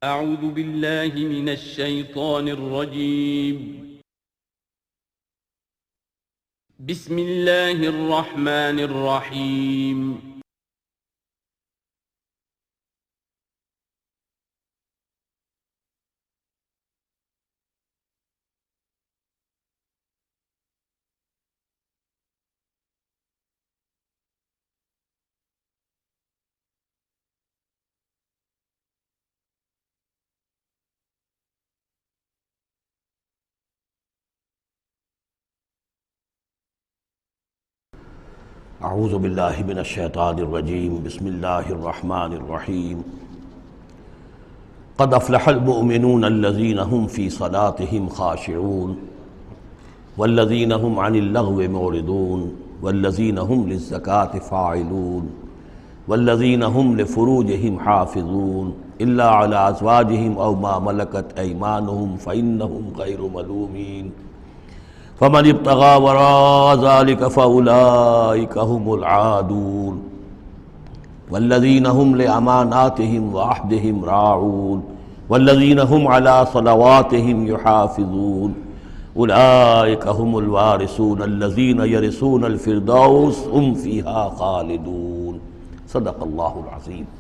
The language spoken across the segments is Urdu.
اعوذ باللہ من الشیطان الرجیم بسم اللہ الرحمن الرحیم اعوذ باللہ من الشیطان الرجیم بسم اللہ الرحمن الرحیم قد افلح المؤمنون الذین هم فی صلاتهم خاشعون والذین هم عن اللغو معرضون والذین هم للزکاة فاعلون والذین هم لفروجهم حافظون الا علی ازواجهم او ما ملکت ایمانهم فإنهم غیر ملومین فمن ابتغى وراء ذلك فأولئك هم العادون والذين هم لأماناتهم وعهدهم راعون والذين هم على صلواتهم يحافظون أولئك هم الوارثون الذين يرثون الفردوس هم فيها خالدون صدق الله العظيم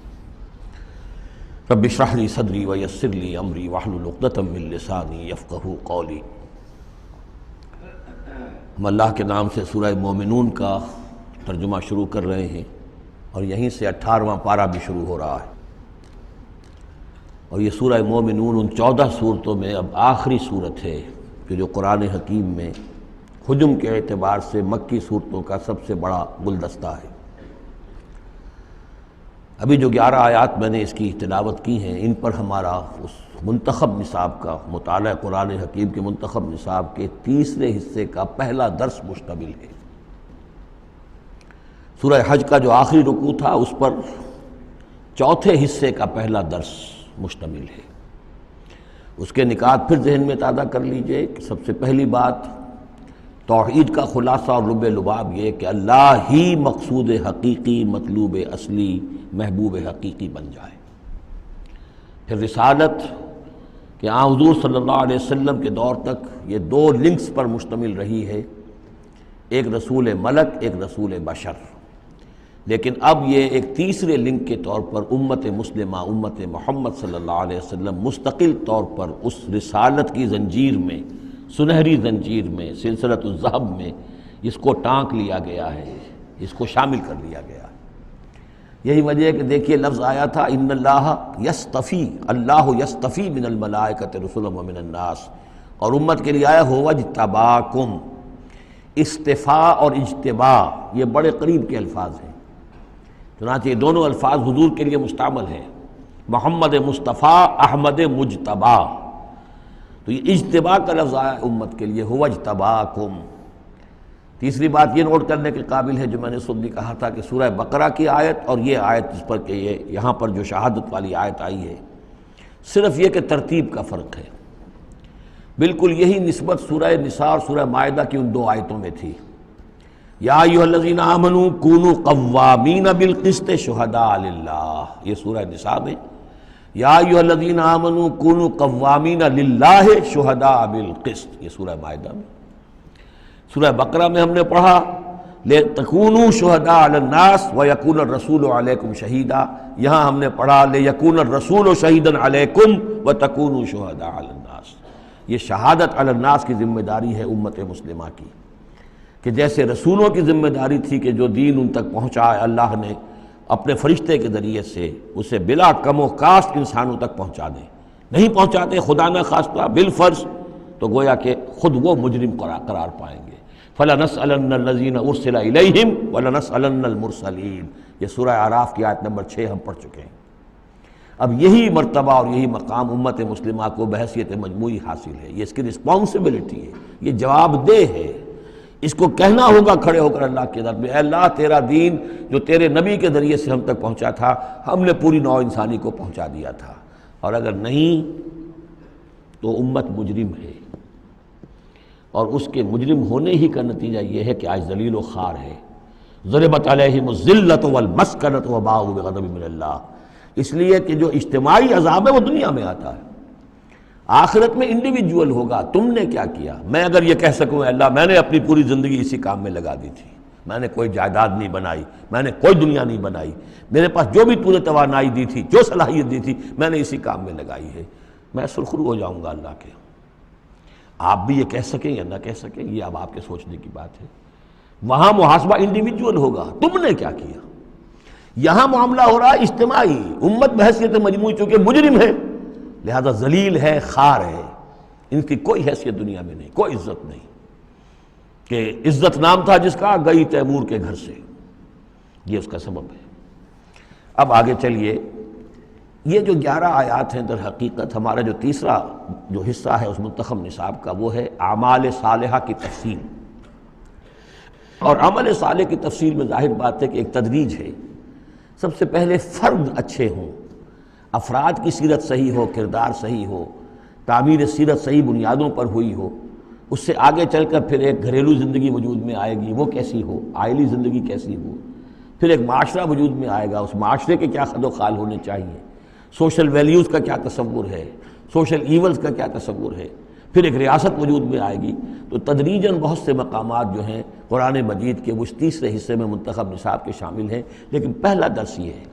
رب اشرح لي صدري ويسر لي أمري واحلل عقدة من لساني يفقهوا قولي۔ ہم اللہ کے نام سے سورہ مومنون کا ترجمہ شروع کر رہے ہیں اور یہیں سے 18واں پارہ بھی شروع ہو رہا ہے، اور یہ سورہ مومنون ان 14 صورتوں میں اب آخری صورت ہے کہ جو قرآن حکیم میں حجم کے اعتبار سے مکی صورتوں کا سب سے بڑا گلدستہ ہے۔ ابھی جو 11 آیات میں نے اس کی تلاوت کی ہیں، ان پر ہمارا اس منتخب نصاب کا مطالعہ قرآن حکیم کے منتخب نصاب کے تیسرے حصے کا پہلا درس مشتمل ہے۔ سورہ حج کا جو آخری رکوع تھا اس پر چوتھے حصے کا پہلا درس مشتمل ہے۔ اس کے نکات پھر ذہن میں تازہ کر لیجئے کہ سب سے پہلی بات توحید کا خلاصہ اور لب لباب یہ کہ اللہ ہی مقصود حقیقی، مطلوب اصلی، محبوب حقیقی بن جائے۔ پھر رسالت کہ حضور صلی اللہ علیہ وسلم کے دور تک یہ 2 لنکس پر مشتمل رہی ہے، ایک رسول ملک، ایک رسول بشر، لیکن اب یہ ایک تیسرے لنک کے طور پر امت مسلمہ، امت محمد صلی اللہ علیہ وسلم مستقل طور پر اس رسالت کی زنجیر میں، سنہری زنجیر میں، سلسلۃ الذہب میں اس کو ٹانک لیا گیا ہے، اس کو شامل کر لیا گیا ہے۔ یہی وجہ ہے کہ دیکھیے لفظ آیا تھا ان اللہ یصطفی، اللہ یصطفی من الملائکۃ رسلا ومن الناس، اور امت کے لیے آیا هو اجتباکم۔ استفاء اور اجتباء یہ بڑے قریب کے الفاظ ہیں، چنانچہ یہ دونوں الفاظ حضور کے لیے مستعمل ہیں، محمد مصطفیٰ، احمد مجتبیٰ، تو یہ اجتباء کا لفظ آیا امت کے لیے هو اجتباکم۔ تیسری بات یہ نوٹ کرنے کے قابل ہے جو میں نے خود بھی کہا تھا کہ سورہ بقرہ کی آیت اور یہ آیت جس پر کہ یہاں پر جو شہادت والی آیت آئی ہے، صرف یہ کہ ترتیب کا فرق ہے۔ بالکل یہی نسبت سورہ نساء اور سورہ مائدہ کی ان 2 آیتوں میں تھی۔ یا ایھا الذین آمنوا کونوا قوامین بالقسط شہداء للہ، یہ سورہ نساء میں، یا ایھا الذین آمنوا کونوا قوامین للہ شہداء بالقسط، یہ سورہ مائدہ میں۔ سورہ بقرہ میں ہم نے پڑھا لِتَكُونُوا شُهَدَاءَ عَلَى النَّاسِ وَيَكُونَ الرَّسُولُ عَلَيْكُمْ شَهِيدًا، یہاں ہم نے پڑھا لِيَكُونَ الرَّسُولُ شَهِيدًا عَلَيْكُمْ وَتَكُونُوا شُهَدَاءَ عَلَى النَّاسِ۔ یہ شہادت علی الناس کی ذمہ داری ہے امت مسلمہ کی، کہ جیسے رسولوں کی ذمہ داری تھی کہ جو دین ان تک پہنچائے اللہ نے اپنے فرشتے کے ذریعے سے اسے بلا کم و کاسٹ انسانوں تک پہنچا دیں، نہیں پہنچاتے خدا نہ خواستہ بالفرض تو گویا کہ خود وہ مجرم قرار پائیں گے۔ فَلَنَسْأَلَنَّ الَّذِينَ أُرْسِلَ إِلَيْهِمْ وَلَنَسْأَلَنَّ الْمُرْسَلِينَ، یہ سورہ اعراف کی آیت نمبر 6 ہم پڑھ چکے ہیں۔ اب یہی مرتبہ اور یہی مقام امت مسلمہ کو بحیثیت مجموعی حاصل ہے، یہ اس کی رسپانسبلٹی ہے، یہ جواب دہ ہے، اس کو کہنا ہوگا کھڑے ہو کر اللہ کے در میں، اے اللہ تیرا دین جو تیرے نبی کے ذریعے سے ہم تک پہنچا تھا، ہم نے پوری نوع انسانی کو پہنچا دیا تھا، اور اگر نہیں تو امت مجرم ہے، اور اس کے مجرم ہونے ہی کا نتیجہ یہ ہے کہ آج ذلیل و خوار ہے۔ ضربت علیہم الذلۃ والمسکنۃ وباؤوا بغضب من اللہ، اس لیے کہ جو اجتماعی عذاب ہے وہ دنیا میں آتا ہے، آخرت میں انڈیویجول ہوگا تم نے کیا کیا۔ میں اگر یہ کہہ سکوں اللہ میں نے اپنی پوری زندگی اسی کام میں لگا دی تھی، میں نے کوئی جائیداد نہیں بنائی، میں نے کوئی دنیا نہیں بنائی، میرے پاس جو بھی تو نے توانائی دی تھی، جو صلاحیت دی تھی، میں نے اسی کام میں لگائی ہے، میں سرخرو ہو جاؤں گا اللہ کے۔ آپ بھی یہ کہہ سکیں یا نہ کہہ سکیں یہ اب آپ کے سوچنے کی بات ہے۔ وہاں محاسبہ انڈیویجول ہوگا، تم نے کیا کیا۔ یہاں معاملہ ہو رہا ہے اجتماعی، امت بحیثیت مجموعی چونکہ مجرم ہے لہذا ذلیل ہے، خار ہے، ان کی کوئی حیثیت دنیا میں نہیں، کوئی عزت نہیں، کہ عزت نام تھا جس کا گئی تیمور کے گھر سے، یہ اس کا سبب ہے۔ اب آگے چلیے، یہ جو 11 آیات ہیں در حقیقت ہمارا جو تیسرا جو حصہ ہے اس منتخب نصاب کا وہ ہے اعمال صالحہ کی تفصیل۔ اور عمل صالح کی تفصیل میں ظاہر بات ہے کہ ایک تدریج ہے۔ سب سے پہلے فرد اچھے ہوں، افراد کی سیرت صحیح ہو، کردار صحیح ہو، تعمیر سیرت صحیح بنیادوں پر ہوئی ہو، اس سے آگے چل کر پھر ایک گھریلو زندگی وجود میں آئے گی، وہ کیسی ہو، عائلی زندگی کیسی ہو، پھر ایک معاشرہ وجود میں آئے گا، اس معاشرے کے کیا خد و خال ہونے چاہیے، سوشل ویلیوز کا کیا تصور ہے، سوشل ایونز کا کیا تصور ہے، پھر ایک ریاست وجود میں آئے گی۔ تو تدریجاً بہت سے مقامات جو ہیں قرآن مجید کے وہ اس تیسرے حصے میں منتخب نصاب کے شامل ہیں، لیکن پہلا درس یہ ہے،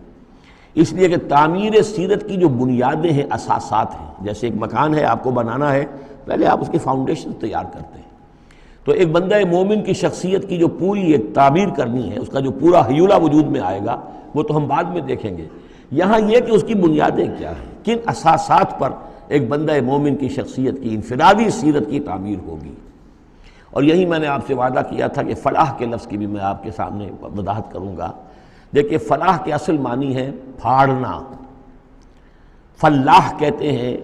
اس لیے کہ تعمیر سیرت کی جو بنیادیں ہیں، اساسات ہیں، جیسے ایک مکان ہے آپ کو بنانا ہے، پہلے آپ اس کی فاؤنڈیشن تیار کرتے ہیں، تو ایک بندہ مومن کی شخصیت کی جو پوری ایک تعبیر کرنی ہے، اس کا جو پورا حیولہ وجود میں آئے گا وہ تو ہم بعد میں دیکھیں گے۔ یہاں یہ کہ اس کی بنیادیں کیا ہیں، کن اساسات پر ایک بندہ مومن کی شخصیت کی انفرادی سیرت کی تعمیر ہوگی۔ اور یہی میں نے آپ سے وعدہ کیا تھا کہ فلاح کے لفظ کی بھی میں آپ کے سامنے وضاحت کروں گا۔ دیکھیے فلاح کے اصل معنی ہے پھاڑنا۔ فلاح کہتے ہیں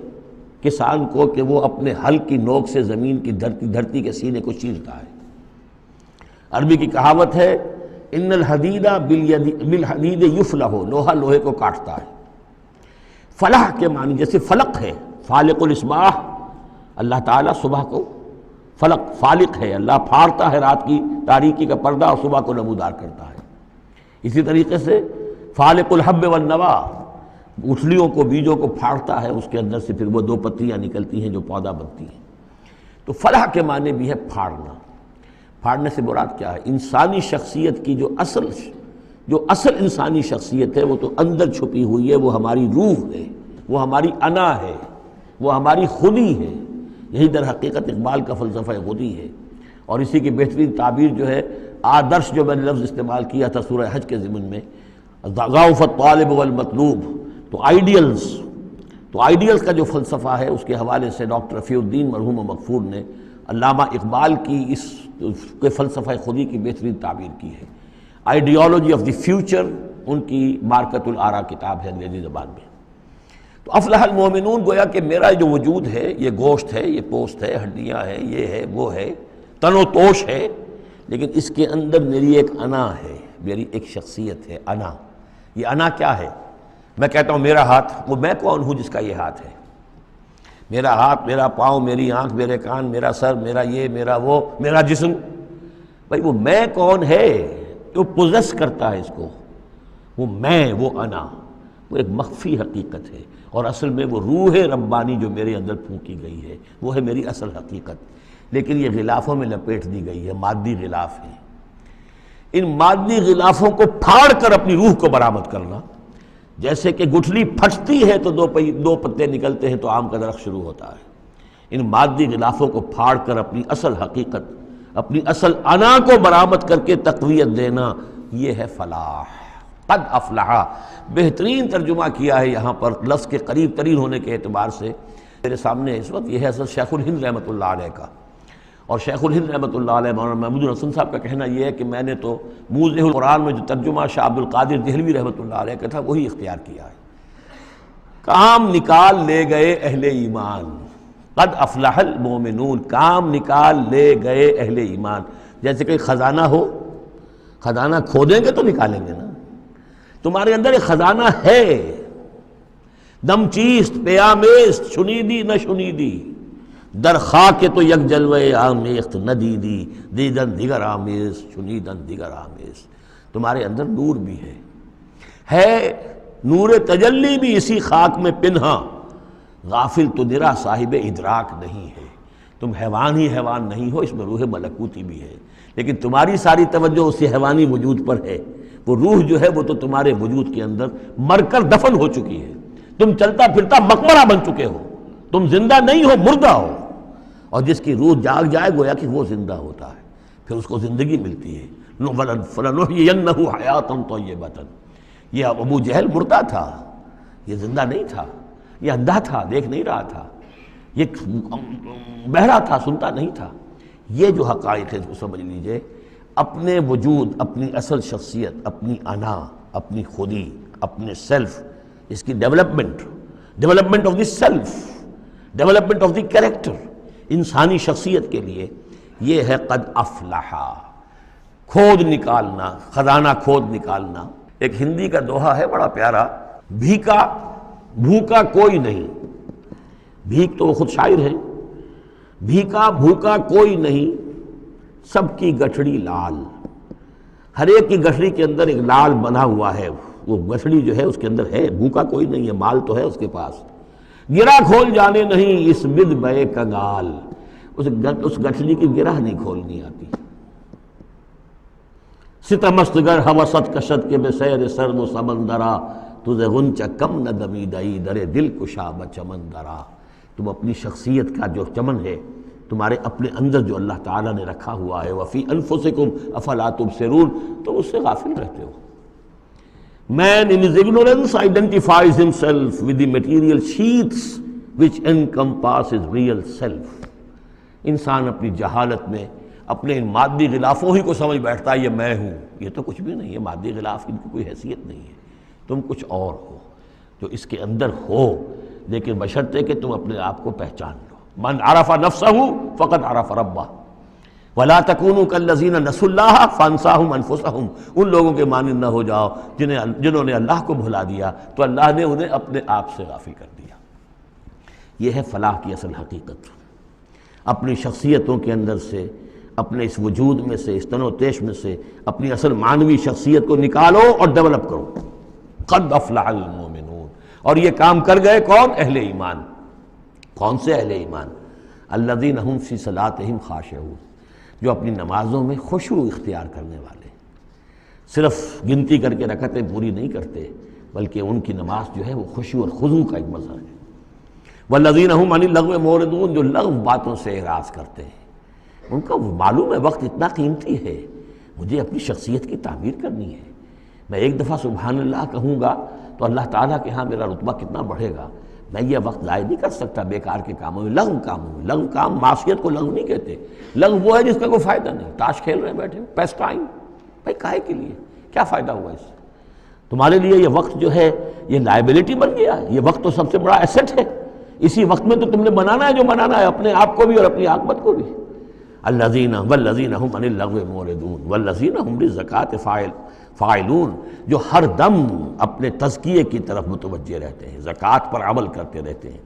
کسان کو کہ وہ اپنے ہل کی نوک سے زمین کی دھرتی کے سینے کو چیرتا ہے۔ عربی کی کہاوت ہے ان الحدید بالحدید یفلح، لوہا لوہے کو کاٹتا ہے۔ فلاح کے معنی جیسے فلق ہے، فالق الاصباح، اللہ تعالیٰ صبح کو فلق فالق ہے، اللہ پھاڑتا ہے رات کی تاریکی کا پردہ اور صبح کو نمودار کرتا ہے۔ اسی طریقے سے فالق الحب والنوا، گٹھلیوں کو بیجوں کو پھاڑتا ہے، اس کے اندر سے پھر وہ 2 پتیاں نکلتی ہیں جو پودا بنتی ہیں۔ تو فلاح کے معنی بھی ہے پھاڑنا۔ پھاڑنے سے مراد کیا ہے؟ انسانی شخصیت کی جو اصل انسانی شخصیت ہے وہ تو اندر چھپی ہوئی ہے، وہ ہماری روح ہے، وہ ہماری انا ہے، وہ ہماری خودی ہے۔ یہی در حقیقت اقبال کا فلسفہ خودی ہے، اور اسی کی بہترین تعبیر جو ہے آدرش جو میں نے لفظ استعمال کیا تھا سورہ حج کے ضمن میں، ضعف الطالب والمطلوب، تو آئیڈیلز کا جو فلسفہ ہے اس کے حوالے سے ڈاکٹر رفیع الدین مرحوم و مغفور نے علامہ اقبال کی اس کے فلسفہ خودی کی بہترین تعبیر کی ہے۔ آئیڈیالوجی آف دی فیوچر ان کی مارکت الآراء کتاب ہے انگریزی زبان میں۔ تو افلح المومنون گویا کہ میرا جو وجود ہے یہ گوشت ہے، یہ پوست ہے، ہڈیاں ہیں، یہ ہے وہ ہے، تن و توش ہے، لیکن اس کے اندر میری ایک انا ہے، میری ایک شخصیت ہے، انا۔ یہ انا کیا ہے؟ میں کہتا ہوں میرا ہاتھ، وہ میں کون ہوں جس کا یہ ہاتھ ہے؟ میرا ہاتھ، میرا پاؤں، میری آنکھ، میرے کان، میرا سر، میرا یہ، میرا وہ، میرا جسم، بھائی وہ میں کون ہے جو پوزیس کرتا ہے اس کو؟ وہ میں، وہ انا، وہ ایک مخفی حقیقت ہے، اور اصل میں وہ روح ربانی جو میرے اندر پھونکی گئی ہے وہ ہے میری اصل حقیقت، لیکن یہ غلافوں میں لپیٹ دی گئی ہے، مادی غلاف ہے۔ ان مادی غلافوں کو پھاڑ کر اپنی روح کو برآمد کرنا، جیسے کہ گٹھلی پھٹتی ہے تو 2 پتے نکلتے ہیں تو آم کا درخت شروع ہوتا ہے، ان مادی غلافوں کو پھاڑ کر اپنی اصل حقیقت، اپنی اصل انا کو برآمد کر کے تقویت دینا، یہ ہے فلاح۔ قد افلح، بہترین ترجمہ کیا ہے یہاں پر لفظ کے قریب ترین ہونے کے اعتبار سے میرے سامنے اس وقت، یہ ہے حضرت شیخ الہند رحمۃ اللہ علیہ کا۔ اور شیخ الہند رحمۃ اللہ علیہ مولانا محمود الحسن صاحب کا کہنا یہ ہے کہ میں نے تو موضح القرآن میں جو ترجمہ شاہ عبد القادر دہلوی رحمۃ اللہ علیہ کا تھا وہی اختیار کیا ہے۔ کام نکال لے گئے اہل ایمان، قد افلح المومنون، کام نکال لے گئے اہل ایمان۔ جیسے کہ خزانہ ہو، خزانہ کھودیں گے تو نکالیں گے نا، تمہارے اندر ایک خزانہ ہے، دم چیست پیامیست شنیدی نہ شنیدی، در خاک تو یک جلوے آمیخت نہ دیدی، دیدن دیگر آمیز شنیدن دیگر آمیز۔ تمہارے اندر نور بھی ہے نور تجلی بھی اسی خاک میں پنہاں، غافل تو نرا صاحب ادراک نہیں ہے۔ تم حیوان ہی حیوان نہیں ہو، اس میں روح ملکوتی بھی ہے، لیکن تمہاری ساری توجہ اسی حیوانی وجود پر ہے۔ وہ روح جو ہے وہ تو تمہارے وجود کے اندر مر کر دفن ہو چکی ہے، تم چلتا پھرتا مقبرہ بن چکے ہو، تم زندہ نہیں ہو، مردہ ہو۔ اور جس کی روح جاگ جائے گویا کہ وہ زندہ ہوتا ہے، پھر اس کو زندگی ملتی ہے۔ فَلَنُحْيِيَنَّهُ حَيَاةً طَيِّبَةً۔ یہ ابو جہل مردہ تھا، یہ زندہ نہیں تھا، یہ اندھا تھا، دیکھ نہیں رہا تھا، یہ بہرا تھا، سنتا نہیں تھا۔ یہ جو حقائق ہے اس کو سمجھ لیجئے، اپنے وجود، اپنی اصل شخصیت، اپنی انا، اپنی خودی، اپنے سیلف، اس کی development of the self, development of the character, انسانی شخصیت کے لیے یہ ہے قد افلحا، کھود نکالنا، خزانہ کھود نکالنا۔ ایک ہندی کا دوہا ہے بڑا پیارا، بھوکا کوئی نہیں، بھیک تو وہ خود شاعر ہے، بھیکا بھوکا کوئی نہیں، سب کی گٹھڑی لال۔ ہر ایک کی گٹھڑی کے اندر ایک لال بنا ہوا ہے، وہ گٹھڑی جو ہے اس کے اندر ہے، بھوکا کوئی نہیں ہے، مال تو ہے اس کے پاس۔ گرہ کھول جانے نہیں اس بد بے کنگال، اس گٹھڑی کی گرہ نہیں کھولنی آتی۔ ستمست گر ہوست کشت کے بے سیر سرد و سمندرا، تجھے غنچہ کم نہ دمیدئی در دل کشا بچمندرا۔ تم اپنی شخصیت کا جو چمن ہے تمہارے اپنے اندر جو اللہ تعالیٰ نے رکھا ہوا ہے، وفی انفسکم افلا تبصرون، تم اس سے غافل رہتے ہو۔ Man in his ignorance identifies himself with the material sheaths which encompass his real self۔ انسان اپنی جہالت میں اپنے ان مادی غلافوں ہی کو سمجھ بیٹھتا ہے یہ میں ہوں، یہ تو کچھ بھی نہیں ہے، مادی غلاف ان کی کوئی حیثیت نہیں ہے، تم کچھ اور ہو جو اس کے اندر ہو، لیکن بشرطے کہ تم اپنے آپ کو پہچان لو۔ من عرف نفسہ فقد عرف ربہ ولا تکونوا کالذین نسوا اللہ فانساہم انفسہم۔ ان لوگوں کے مانند نہ ہو جاؤ جنہوں نے اللہ کو بھلا دیا تو اللہ نے انہیں اپنے آپ سے غافل کر دیا۔ یہ ہے فلاح کی اصل حقیقت۔ اپنی شخصیتوں کے اندر سے، اپنے اس وجود میں سے، اس تن و تیش میں سے اپنی اصل معنوی شخصیت کو نکالو اور ڈیولپ کرو۔ قد افلح المؤمنون۔ اور یہ کام کر گئے کون؟ اہل ایمان۔ کون سے اہل ایمان؟ الذین هم فی صلاتہم خاشعون، جو اپنی نمازوں میں خشوع اختیار کرنے والے، صرف گنتی کر کے رکعتیں پوری نہیں کرتے بلکہ ان کی نماز جو ہے وہ خشوع اور خضوع کا ایک مظہر ہے۔ والذین هم عن اللغو معرضون، جو لغو باتوں سے اعراض کرتے ہیں، ان کا معلوم ہے وقت اتنا قیمتی ہے، مجھے اپنی شخصیت کی تعمیر کرنی ہے، میں ایک دفعہ سبحان اللہ کہوں گا تو اللہ تعالیٰ کے ہاں میرا رتبہ کتنا بڑھے گا، میں یہ وقت ضائع نہیں کر سکتا بیکار کے کاموں میں، لغو کاموں میں۔ لغو کام، معصیت کو لغو نہیں کہتے، لغو وہ ہے جس کا کوئی فائدہ نہیں، تاش کھیل رہے ہیں بیٹھے، پیس ٹائم، بھائی کاہے کے لیے، کیا فائدہ ہوا اس سے؟ تمہارے لیے یہ وقت جو ہے یہ لائبلٹی بن گیا ہے، یہ وقت تو سب سے بڑا ایسٹ ہے، اسی وقت میں تو تم نے بنانا ہے جو بنانا ہے، اپنے آپ کو بھی اور اپنی عاقبت کو بھی۔ الذین والذین هم عن اللغو معرضون والذین هم للزکاة فاعلون، جو ہر دم اپنے تزکیے کی طرف متوجہ رہتے ہیں، زکوٰۃ پر عمل کرتے رہتے ہیں۔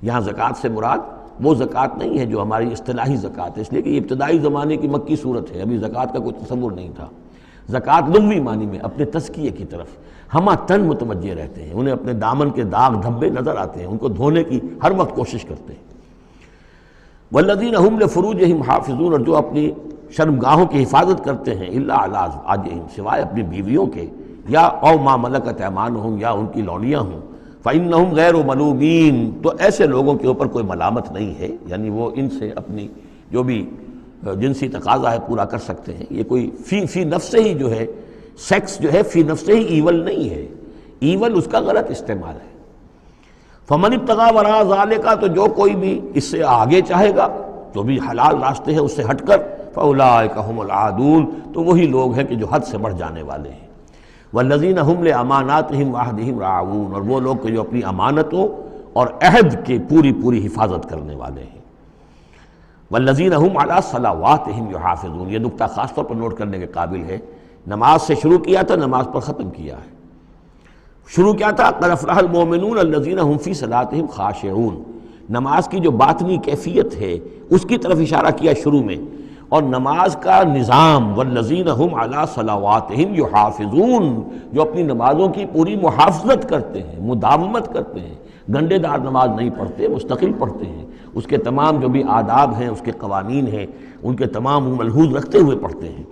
یہاں زکوٰۃ سے مراد وہ زکوٰۃ نہیں ہے جو ہماری اصطلاحی زکوٰۃ ہے، اس لیے کہ یہ ابتدائی زمانے کی مکی صورت ہے، ابھی زکوٰۃ کا کوئی تصور نہیں تھا۔ زکوٰۃ لغوی معنی میں اپنے تزکیے کی طرف ہمہ تن متوجہ رہتے ہیں، انہیں اپنے دامن کے داغ دھبے نظر آتے ہیں، ان کو دھونے کی ہر وقت کوشش کرتے ہیں۔ والذین هم لفروجہم حافظون، اور جو اپنی شرمگاہوں کی حفاظت کرتے ہیں، الا علی ازواجہم، سوائے اپنی بیویوں کے، یا او ما ملکت ایمانہم، یا ان کی لونیاں ہوں، فإنہم غیر ملومین، تو ایسے لوگوں کے اوپر کوئی ملامت نہیں ہے، یعنی وہ ان سے اپنی جو بھی جنسی تقاضا ہے پورا کر سکتے ہیں۔ یہ کوئی فی نفس ہی جو ہے، سیکس جو ہے فی نفس ہی ایول نہیں ہے، ایول اس کا غلط استعمال ہے۔ فمن ابتغى وراء ذلك، تو جو کوئی بھی اس سے آگے چاہے گا، جو بھی حلال راستے ہیں اس سے ہٹ کر، فاولئک هم العادون، تو وہی لوگ ہیں کہ جو حد سے بڑھ جانے والے ہیں۔ والذین هم لاماناتهم وعهدهم راعون، اور وہ لوگ کہ جو اپنی امانتوں اور عہد کی پوری حفاظت کرنے والے ہیں۔ والذین هم علی صلواتهم یحافظون، یہ نکتہ خاص طور پر نوٹ کرنے کے قابل ہے، نماز سے شروع کیا تھا، نماز پر ختم کیا ہے۔ شروع کیا تھا؟ قد افلح المؤمنون الذین هم فی صلاتہم خاشعون، نماز کی جو باطنی کیفیت ہے اس کی طرف اشارہ کیا شروع میں، اور نماز کا نظام، والذین هم علی صلواتہم یحافظون، جو اپنی نمازوں کی پوری محافظت کرتے ہیں، مداومت کرتے ہیں، گنڈے دار نماز نہیں پڑھتے، مستقل پڑھتے ہیں، اس کے تمام جو بھی آداب ہیں، اس کے قوانین ہیں، ان کے تمام ملحوظ رکھتے ہوئے پڑھتے ہیں۔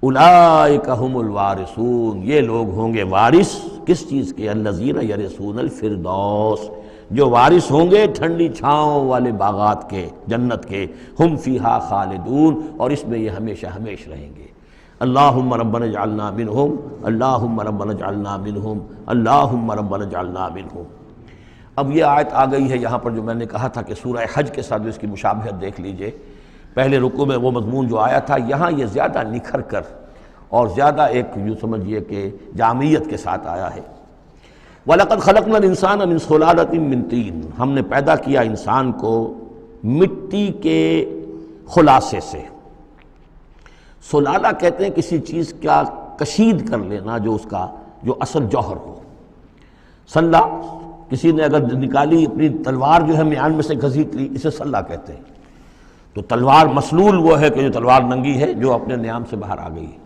اولئک هم الوارثون، یہ لوگ ہوں گے وارث کس چیز کے؟ الذین یرثون الفردوس، جو وارث ہوں گے ٹھنڈی چھاؤں والے باغات کے، جنت کے، ہم فیہا خالدون، اور اس میں یہ ہمیشہ ہمیش رہیں گے۔ اللہم ربنا اجعلنا منہم، اللہم ربنا اجعلنا منہم، اللہم ربنا اجعلنا منہم۔ اب یہ آیت آ گئی ہے یہاں پر جو میں نے کہا تھا کہ سورہ حج کے ساتھ اس کی مشابہت دیکھ لیجئے۔ پہلے رکوع میں وہ مضمون جو آیا تھا، یہاں یہ زیادہ نکھر کر اور زیادہ ایک یوں سمجھیے کہ جامعیت کے ساتھ آیا ہے۔ وَلَقَدْ خَلَقْنَا الْإِنسَانَ مِنْ صُلَالَةٍ مِّن طِين، ہم نے پیدا کیا انسان کو مٹی کے خلاصے سے۔ سلالہ کہتے ہیں کسی چیز کا کشید کر لینا، جو اس کا جو اصل جوہر ہو۔ سلہ، کسی نے اگر نکالی اپنی تلوار جو ہے میان میں سے گھسیٹ لی، اسے سلہ کہتے ہیں۔ تو تلوار مسلول وہ ہے کہ جو تلوار ننگی ہے، جو اپنے نیام سے باہر آ گئی ہے۔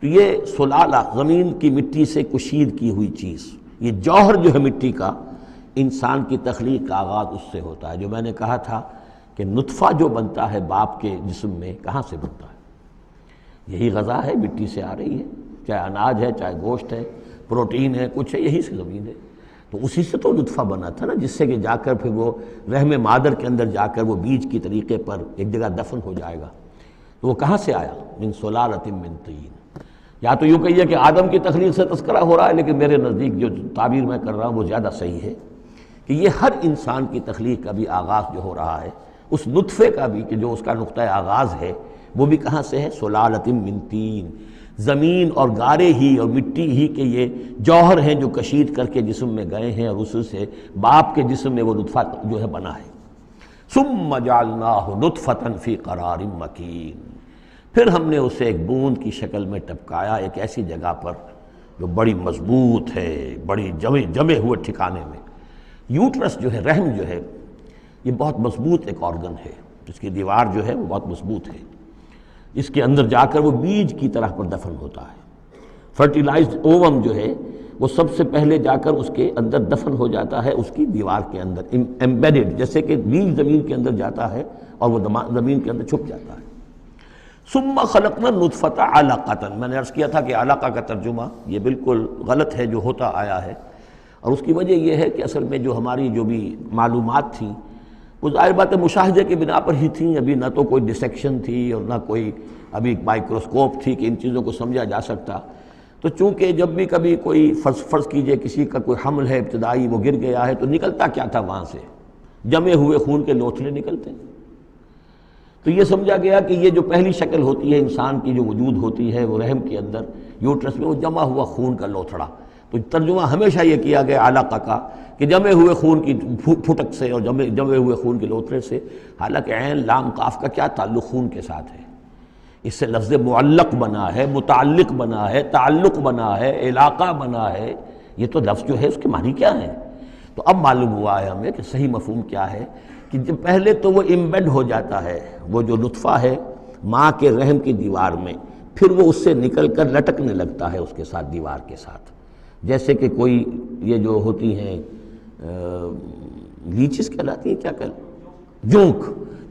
تو یہ سلالہ زمین کی مٹی سے کشید کی ہوئی چیز، یہ جوہر جو ہے مٹی کا، انسان کی تخلیق کا آغاز اس سے ہوتا ہے۔ جو میں نے کہا تھا کہ نطفہ جو بنتا ہے باپ کے جسم میں، کہاں سے بنتا ہے؟ یہی غذا ہے، مٹی سے آ رہی ہے، چاہے اناج ہے، چاہے گوشت ہے، پروٹین ہے، کچھ ہے، یہی سے زمین ہے۔ تو اسی سے تو نطفہ بنا تھا نا، جس سے کہ جا کر پھر وہ رحم مادر کے اندر جا کر وہ بیج کی طریقے پر ایک جگہ دفن ہو جائے گا۔ تو وہ کہاں سے آیا؟ من صلالۃ من طین۔ یا تو یوں کہیے کہ آدم کی تخلیق سے تذکرہ ہو رہا ہے، لیکن میرے نزدیک جو تعبیر میں کر رہا ہوں وہ زیادہ صحیح ہے کہ یہ ہر انسان کی تخلیق کا بھی آغاز جو ہو رہا ہے، اس نطفے کا بھی کہ جو اس کا نقطہ آغاز ہے، وہ بھی کہاں سے ہے؟ صلالۃ من طین۔ زمین اور گارے ہی اور مٹی ہی کے یہ جوہر ہیں جو کشید کر کے جسم میں گئے ہیں، اور اس سے باپ کے جسم میں وہ نطفہ جو ہے بنا ہے۔ ثم جعلناہ نطفۃ فی قرار مکین، پھر ہم نے اسے ایک بوند کی شکل میں ٹپکایا ایک ایسی جگہ پر جو بڑی مضبوط ہے، بڑی جمے ہوئے ٹھکانے میں۔ یوٹرس جو ہے، رحم جو ہے، یہ بہت مضبوط ایک آرگن ہے، اس کی دیوار جو ہے وہ بہت مضبوط ہے۔ اس کے اندر جا کر وہ بیج کی طرح پر دفن ہوتا ہے۔ فرٹیلائزڈ اووم جو ہے وہ سب سے پہلے جا کر اس کے اندر دفن ہو جاتا ہے، اس کی دیوار کے اندر ایمبیڈڈ، جیسے کہ بیج زمین کے اندر جاتا ہے اور وہ زمین کے اندر چھپ جاتا ہے۔ ثم خلقنا النطفۃ علقۃ، میں نے عرض کیا تھا کہ علقہ کا ترجمہ یہ بالکل غلط ہے جو ہوتا آیا ہے، اور اس کی وجہ یہ ہے کہ اصل میں جو ہماری جو بھی معلومات تھیں وہ ظاہر بات ہے مشاہدے کی بنا پر ہی تھیں۔ ابھی نہ تو کوئی ڈسیکشن تھی اور نہ کوئی ابھی مائکروسکوپ تھی کہ ان چیزوں کو سمجھا جا سکتا۔ تو چونکہ جب بھی کبھی کوئی فرض کیجئے کسی کا کوئی حمل ہے ابتدائی، وہ گر گیا ہے، تو نکلتا کیا تھا وہاں سے؟ جمے ہوئے خون کے لوتھڑے نکلتے ہیں۔ تو یہ سمجھا گیا کہ یہ جو پہلی شکل ہوتی ہے انسان کی جو وجود ہوتی ہے وہ رحم کے اندر یوٹرس میں، وہ جمع ہوا خون کا لوتھڑا۔ تو ترجمہ ہمیشہ یہ کیا گیا علقہ کا کہ جمے ہوئے خون کی پھٹک سے اور جمے ہوئے خون کے لوتھڑے سے، حالانکہ عین لام قاف کا کیا تعلق خون کے ساتھ ہے؟ اس سے لفظ معلق بنا ہے، متعلق بنا ہے، تعلق بنا ہے، علاقہ بنا ہے۔ یہ تو لفظ جو ہے اس کے معنی کیا ہے؟ تو اب معلوم ہوا ہے ہمیں کہ صحیح مفہوم کیا ہے کہ جب پہلے تو وہ امبیڈ ہو جاتا ہے، وہ جو نطفہ ہے ماں کے رحم کی دیوار میں، پھر وہ اس سے نکل کر لٹکنے لگتا ہے اس کے ساتھ، دیوار کے ساتھ، جیسے کہ کوئی یہ جو ہوتی ہیں لیچز کہلاتی ہیں، کیا جونک،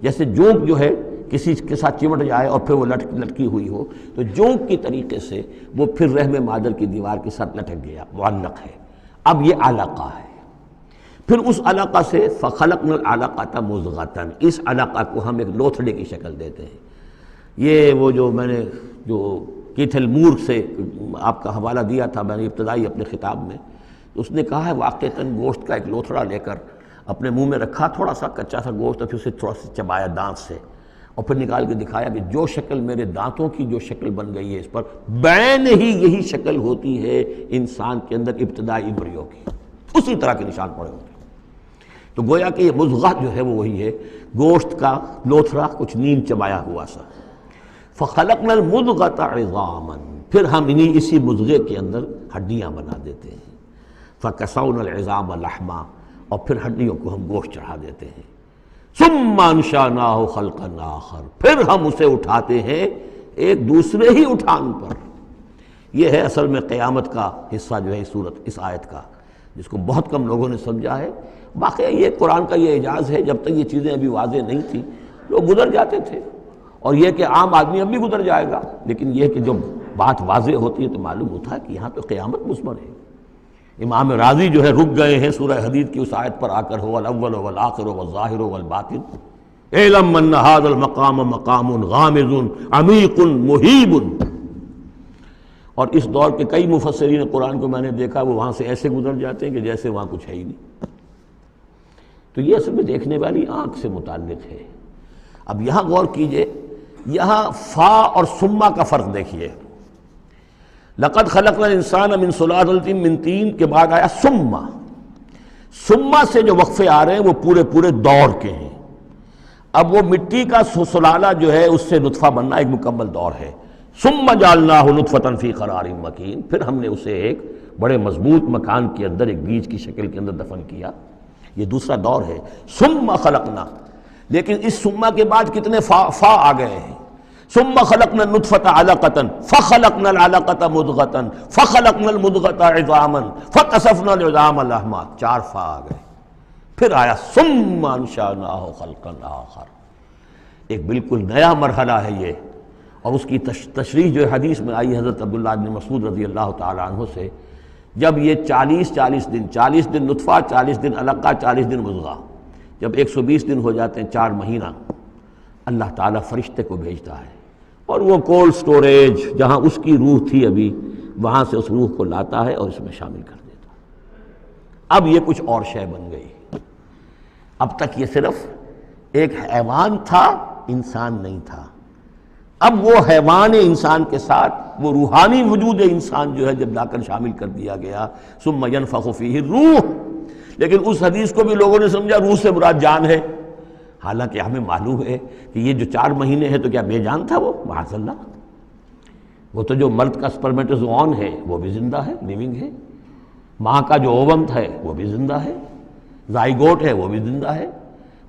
جیسے جونک جو ہے کسی کے ساتھ چمٹ جائے اور پھر وہ لٹکی ہوئی ہو، تو جونک کی طریقے سے وہ پھر رحم مادر کی دیوار کے ساتھ لٹک گیا، معلق ہے۔ اب یہ علقہ ہے۔ پھر اس علقہ سے فخلقنا العلقۃ مضغۃ، اس علقہ کو ہم ایک لوتھڑے کی شکل دیتے ہیں۔ یہ وہ جو میں نے جو کیتھل مور سے آپ کا حوالہ دیا تھا میں نے ابتدائی اپنے خطاب میں، اس نے کہا ہے واقعتاً گوشت کا ایک لوتھڑا لے کر اپنے منہ میں رکھا، تھوڑا سا کچا سا گوشت، اور پھر اسے تھوڑا سا چبایا دانت سے، اور پھر نکال کے دکھایا کہ جو شکل میرے دانتوں کی جو شکل بن گئی ہے اس پر بین ہی یہی شکل ہوتی ہے انسان کے اندر ابتدائی ایمبریو کی، اسی طرح کے نشان پڑے ہوتے ہیں۔ تو گویا کہ یہ مضغہ جو ہے وہ وہی ہے، گوشت کا لوتھڑا کچھ نیم چبایا ہوا سا۔ فخلقنا المضغۃ عظاما، پھر ہم اسی مضغے کے اندر ہڈیاں بنا دیتے ہیں۔ فکسونا العظام لحما، اور پھر ہڈیوں کو ہم گوشت چڑھا دیتے ہیں۔ ثم انشأناہ خلقا آخر، پھر ہم اسے اٹھاتے ہیں ایک دوسرے ہی اٹھان پر۔ یہ ہے اصل میں قیامت کا حصہ جو ہے اس آیت کا، جس کو بہت کم لوگوں نے سمجھا ہے۔ واقعہ یہ قرآن کا یہ اعجاز ہے، جب تک یہ چیزیں ابھی واضح نہیں تھیں لوگ گزر جاتے تھے، اور یہ کہ عام آدمی اب بھی گزر جائے گا، لیکن یہ کہ جب بات واضح ہوتی ہے تو معلوم ہوتا ہے کہ یہاں تو قیامت مثمر ہے۔ امام راضی جو ہے رک گئے ہیں سورہ حدید کی اس آیت پر آ کر، هو الاول والآخر والظاہر والباطن اعلم ان هذا المقام مقام غامض عمیق محیب۔ اور اس دور کے کئی مفسرین قرآن کو میں نے دیکھا وہ وہاں سے ایسے گزر جاتے ہیں کہ جیسے وہاں کچھ ہے ہی نہیں۔ تو یہ اصل میں دیکھنے والی آنکھ سے متعلق ہے۔ اب یہاں غور کیجئے، یہاں فا اور ثم کا فرق دیکھیے۔ لقد خلقنا الانسان من سلالۃ من طین کے بعد آیا ثم۔ ثم سے جو وقفے آ رہے ہیں وہ پورے پورے دور کے ہیں۔ اب وہ مٹی کا سلالہ جو ہے اس سے نطفہ بننا ایک مکمل دور ہے۔ ثم جعلناہ نطفۃ فی قرار مکین، پھر ہم نے اسے ایک بڑے مضبوط مکان کے اندر ایک بیج کی شکل کے اندر دفن کیا۔ یہ دوسرا دور ہے۔ ثم خلقنا، لیکن اس ثم کے بعد کتنے فا آ گئے ہیں۔ ثم خلقنا النطفۃ علقۃ فخلقنا العلقۃ مضغۃ فخلقنا المضغۃ عظاما فکسونا العظام لحما، 4 فا آ گئے۔ پھر آیا ثم انشأناہ خلقا آخر، ایک بالکل نیا مرحلہ ہے یہ۔ اور اس کی تشریح جو حدیث میں آئی حضرت عبداللہ بن مسعود رضی اللہ تعالیٰ عنہ سے، جب یہ 40 دن نطفہ، 40 دن علقہ، 40 دن مضغہ، جب 120 دن ہو جاتے ہیں، 4 مہینہ، اللہ تعالیٰ فرشتے کو بھیجتا ہے اور وہ کولڈ سٹوریج جہاں اس کی روح تھی ابھی، وہاں سے اس روح کو لاتا ہے اور اس میں شامل کر دیتا ہے۔ اب یہ کچھ اور شے بن گئی۔ اب تک یہ صرف ایک حیوان تھا، انسان نہیں تھا۔ اب وہ حیوان انسان کے ساتھ وہ روحانی وجود انسان جو ہے جب لا کر شامل کر دیا گیا، ثم ينفخ فیہ الروح، لیکن اس حدیث کو بھی لوگوں نے سمجھا روح سے مراد جان ہے، حالانکہ ہمیں معلوم ہے کہ یہ جو 4 مہینے ہے تو کیا بے جان تھا وہ؟ معاذ اللہ، وہ تو جو مرد کا سپرمیٹوزوون ہے وہ بھی زندہ ہے، لیونگ ہے، ماں کا جو اووم ہے وہ بھی زندہ ہے، زائگوٹ ہے وہ بھی زندہ ہے،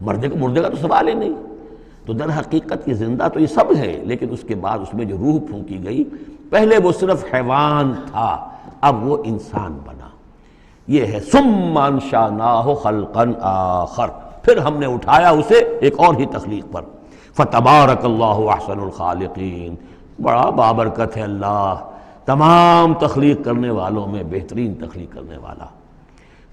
مردے کا تو سوال ہی نہیں۔ تو در حقیقت یہ زندہ تو یہ سب ہے، لیکن اس کے بعد اس میں جو روح پھونکی گئی، پہلے وہ صرف حیوان تھا، اب وہ انسان بنا۔ یہ ہے ثم انشأناہ خلقا آخر، پھر ہم نے اٹھایا اسے ایک اور ہی تخلیق پر۔ فتبارک اللہ احسن الخالقین، بڑا بابرکت ہے اللہ تمام تخلیق کرنے والوں میں بہترین تخلیق کرنے والا۔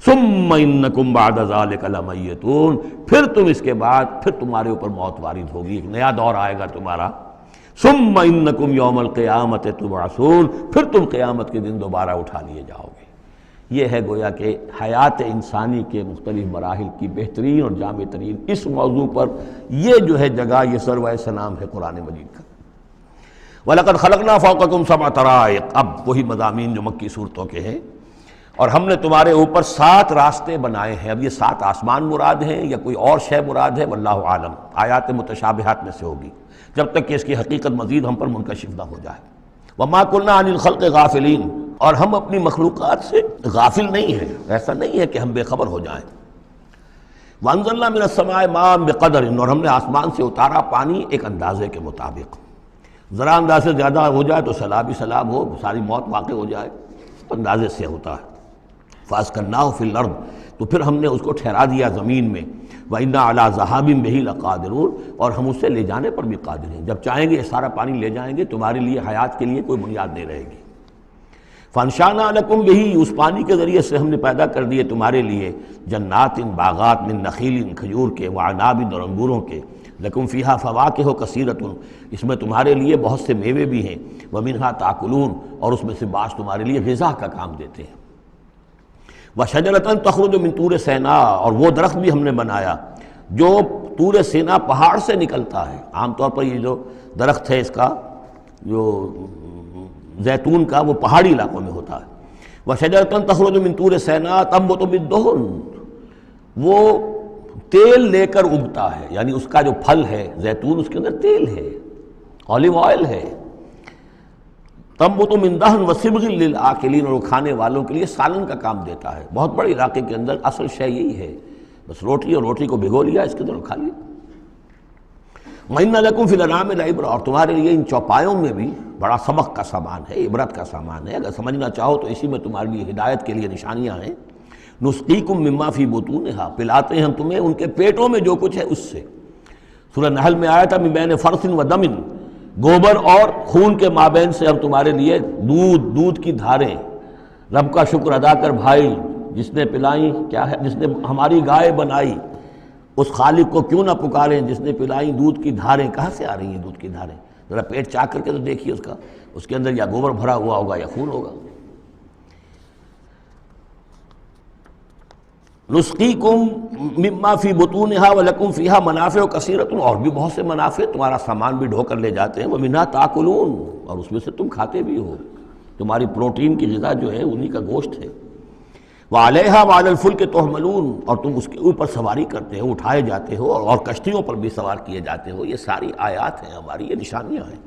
ثم انکم بعد ذلک لمیتون، پھر تم اس کے بعد پھر تمہارے اوپر موت وارد ہوگی، ایک نیا دور آئے گا تمہارا۔ ثم انکم یوم القیامت تبعثون، پھر تم قیامت کے دن دوبارہ اٹھا لیے جاؤ گے۔ یہ ہے گویا کہ حیات انسانی کے مختلف مراحل کی بہترین اور جامع ترین اس موضوع پر یہ جو ہے جگہ، یہ سروۂ سلام ہے قرآن مجید کا۔ وَلَقَدْ خَلَقْنَا فَوْقَكُمْ سَبْعَ طَرَائِقَ، اب وہی مضامین جو مکی صورتوں کے ہیں، اور ہم نے تمہارے اوپر 7 راستے بنائے ہیں۔ اب یہ 7 آسمان مراد ہیں یا کوئی اور شے مراد ہے، واللہ عالم، آیات متشابہات میں سے ہوگی جب تک کہ اس کی حقیقت مزید ہم پر منکشف نہ ہو جائے۔ وَمَا كُنَّا عَنِ الْخَلْقِ غَافِلِينَ، اور ہم اپنی مخلوقات سے غافل نہیں ہیں، ایسا نہیں ہے کہ ہم بے خبر ہو جائیں۔ وَأَنزَلْنَا مِنَ السَّمَاءِ مَاءً بِقَدَرٍ، اور ہم نے آسمان سے اتارا پانی ایک اندازے کے مطابق، ذرا اندازے زیادہ ہو جائے تو سیلاب ہی سیلاب ہو، ساری موت واقع ہو جائے، اندازے سے ہوتا ہے۔ فَأَسْكَنَّاهُ فِي الْأَرْضِ، تو پھر ہم نے اس کو ٹھہرا دیا زمین میں۔ وَإِنَّا عَلَىٰ ذَهَابٍ بِهِ لَقَادِرُونَ، اور ہم اسے لے جانے پر بھی قادر ہیں، جب چاہیں گے یہ سارا پانی لے جائیں گے، تمہارے لیے حیات کے لیے کوئی بنیاد نہیں رہے گی۔ فَأَنشَأْنَا لَكُمْ بِهِ، اس پانی کے ذریعے سے ہم نے پیدا کر دیے تمہارے لیے جنات، باغات، من نخیل، کھجور کے، وعناب، اور انگوروں کے، لکم فیہا فواکہ کثیرۃ، اس میں تمہارے لیے بہت سے میوے بھی ہیں، ومنہا تاکلون، اور اس میں سے بعض تمہارے لیے غذا کا کام دیتے ہیں۔ وشجرۃ تخرج من طور سینا، اور وہ درخت بھی ہم نے بنایا جو طور سینا پہاڑ سے نکلتا ہے۔ عام طور پر یہ جو درخت ہے اس کا جو زیتون کا، وہ پہاڑی علاقوں میں ہوتا ہے۔ وشجرۃ تخرج من طور سینا تنبت بالدہن، وہ تیل لے کر اگتا ہے، یعنی اس کا جو پھل ہے زیتون، اس کے اندر تیل ہے، اولیو آئل ہے۔ تنبت من دہن وصبغ للآکلین، اور وہ کھانے والوں کے لیے سالن کا کام دیتا ہے۔ بہت بڑے علاقے کے اندر اصل شے یہی ہے بس روٹی اور روٹی کو بھگو لیا، اس کے اندر کھا لیا۔ وَإِنَّ لَكُمْ فِي الْأَنْعَامِ لَعِبْرَةً، اور تمہارے لیے ان چوپایوں میں بھی بڑا سبق کا سامان ہے، عبرت کا سامان ہے، اگر سمجھنا چاہو تو اسی میں تمہارے لیے ہدایت کے لیے نشانیاں ہیں۔ نُسْقِيكُم مِّمَّا فِي بُطُونِهَا، پلاتے ہیں ہم تمہیں ان کے پیٹوں میں جو کچھ ہے اس سے۔ سورہ نحل میں آیا تھا مِن بین فرث و دم، گوبر اور خون کے مابین سے ہم تمہارے لیے دودھ کی دھاریں، رب کا شکر ادا کر بھائی، جس نے پلائیں کیا ہے، جس نے ہماری گائے بنائی، اس خالق کو کیوں نہ پکاریں جس نے پلائیں دودھ کی دھاریں۔ کہاں سے آ رہی ہیں دودھ کی دھاریں؟ ذرا پیٹ چاک کر کے تو دیکھیے اس کے اندر یا گوبر بھرا ہوا ہوگا یا خون ہوگا۔ نسقیکم مما فی بطونہا ولکم فیہا منافع کثیرۃ، اور بھی بہت سے منافع، تمہارا سامان بھی ڈھو کر لے جاتے ہیں، ومنہا تاکلون، اور اس میں سے تم کھاتے بھی ہو، تمہاری پروٹین کی غذا جو ہے انہی کا گوشت ہے۔ وعلیہا وعلی الفلک تحملون، اور تم اس کے اوپر سواری کرتے ہو، اٹھائے جاتے ہو، اور کشتیوں پر بھی سوار کیے جاتے ہو۔ یہ ساری آیات ہیں ہماری، یہ نشانیاں ہیں۔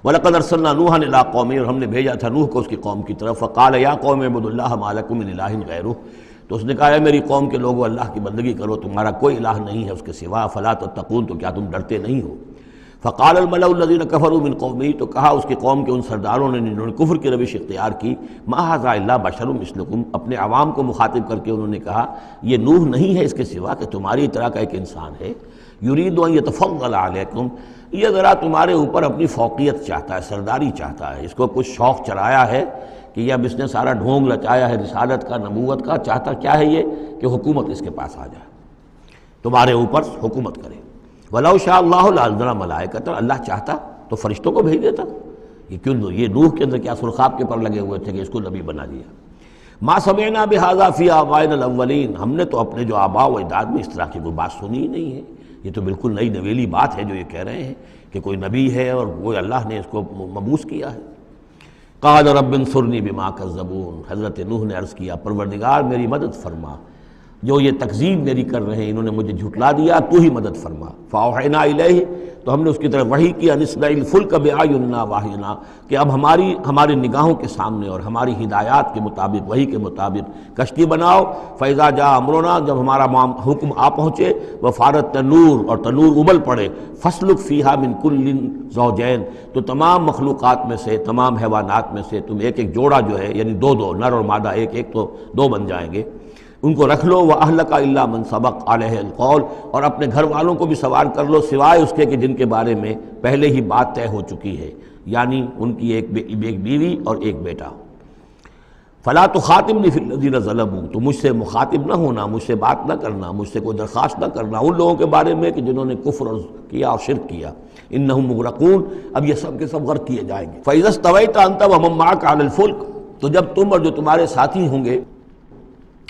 وَلَقَدْ أَرْسَلْنَا نُوحًا إِلَىٰ قَوْمِهِ، اور ہم نے بھیجا تھا نوح کو اس کی قوم کی طرف، فَقَالَ يَا قَوْمِ اعْبُدُوا اللَّهَ مَا لَكُم مِّنْ إِلَٰهٍ غَيْرُهُ، تو اس نے کہا ہے میری قوم کے لوگوں اللہ کی بندگی کرو، تمہارا کوئی الہ نہیں ہے اس کے سوا، فَلَا تَتَّقُونَ، تو کیا تم ڈرتے نہیں ہو؟ فقال الملأ الذين كفروا من قومه، تو کہا اس کی قوم کے ان سرداروں نے جنہوں نے کفر کی روش اختیار کی، ما هذا الا بشر مثلكم، اپنے عوام کو مخاطب کر کے انہوں نے کہا یہ نوح نہیں ہے اس کے سوا کہ تمہاری طرح کا ایک انسان ہے، يريد ان يتفضل عليكم، یہ ذرا تمہارے اوپر اپنی فوقیت چاہتا ہے، سرداری چاہتا ہے، اس کو کچھ شوق چرایا ہے کہ یہ اب اس نے سارا ڈھونگ لچایا ہے رسالت کا، نبوت کا، چاہتا کیا ہے یہ کہ حکومت اس کے پاس آ جائے، تمہارے اوپر حکومت کرے۔ وَلَوْ شَاءَ اللَّهُ لَأَنزَلَ مَلَائِكَةً، اللہ چاہتا تو فرشتوں کو بھیج دیتا۔ یہ کیوں یہ نوح کے اندر کیا سرخاب کے پر لگے ہوئے تھے کہ اس کو نبی بنا دیا۔ مَا سَمِعْنَا بِهَذَا فِي آبَائِنَا الْأَوَّلِينَ، ہم نے تو اپنے جو آباء و اجداد میں اس طرح کی کوئی بات سنی ہی نہیں ہے، یہ تو بالکل نئی نویلی بات ہے جو یہ کہہ رہے ہیں کہ کوئی نبی ہے اور وہ اللہ نے اس کو مبعوث کیا ہے۔ قَالَ رَبِّ انصُرْنِي بِمَا كَذَّبُونِ، حضرت نوح نے عرض کیا پروردگار میری مدد فرما، جو یہ تکذیب میری کر رہے ہیں، انہوں نے مجھے جھٹلا دیا، تو ہی مدد فرما۔ فَأَوْحَيْنَا إِلَيْهِ، تو ہم نے اس کی طرف وحی کیا، نِصْنَعِ الْفُلْكَ بِأَعْيُنِنَا وَحْيِنَا، کہ اب ہماری نگاہوں کے سامنے اور ہماری ہدایات کے مطابق، وحی کے مطابق کشتی بناؤ۔ فَإِذَا جَاءَ أَمْرُنَا، جب ہمارا حکم آ پہنچے، وَفَارَتِ التَّنُّورُ، اور تنور ابل پڑے، فَاسْلُكْ فِيهَا مِن كُلٍّ زَوْجَيْنِ، تو تمام مخلوقات میں سے، تمام حیوانات میں سے تم ایک ایک جوڑا جو ہے، یعنی دو نر اور مادہ ایک ایک تو دو بن جائیں گے، ان کو رکھ لو۔ وَأَهْلَكَ إِلَّا مَنْ سَبَقَ عَلَيْهِ الْقَوْلُ، اور اپنے گھر والوں کو بھی سوار کر لو سوائے اس کے کہ جن کے بارے میں پہلے ہی بات طے ہو چکی ہے، یعنی ان کی ایک بیوی اور ایک بیٹا۔ فَلَا تُخَاطِبْنِي فِي الَّذِينَ ظَلَمُوا، تو مجھ سے مخاطب نہ ہونا، مجھ سے بات نہ کرنا، مجھ سے کوئی درخواست نہ کرنا ان لوگوں کے بارے میں کہ جنہوں نے کفر کیا اور شرک کیا۔ إِنَّهُمْ مُغْرَقُونَ، اب یہ سب کے سب غرق کیے جائیں گے۔ فَإِذَا اسْتَوَيْتَ أَنْتَ وَمَن مَّعَكَ عَلَى الْفُلْكِ، تو جب تم اور جو تمہارے ساتھی ہوں گے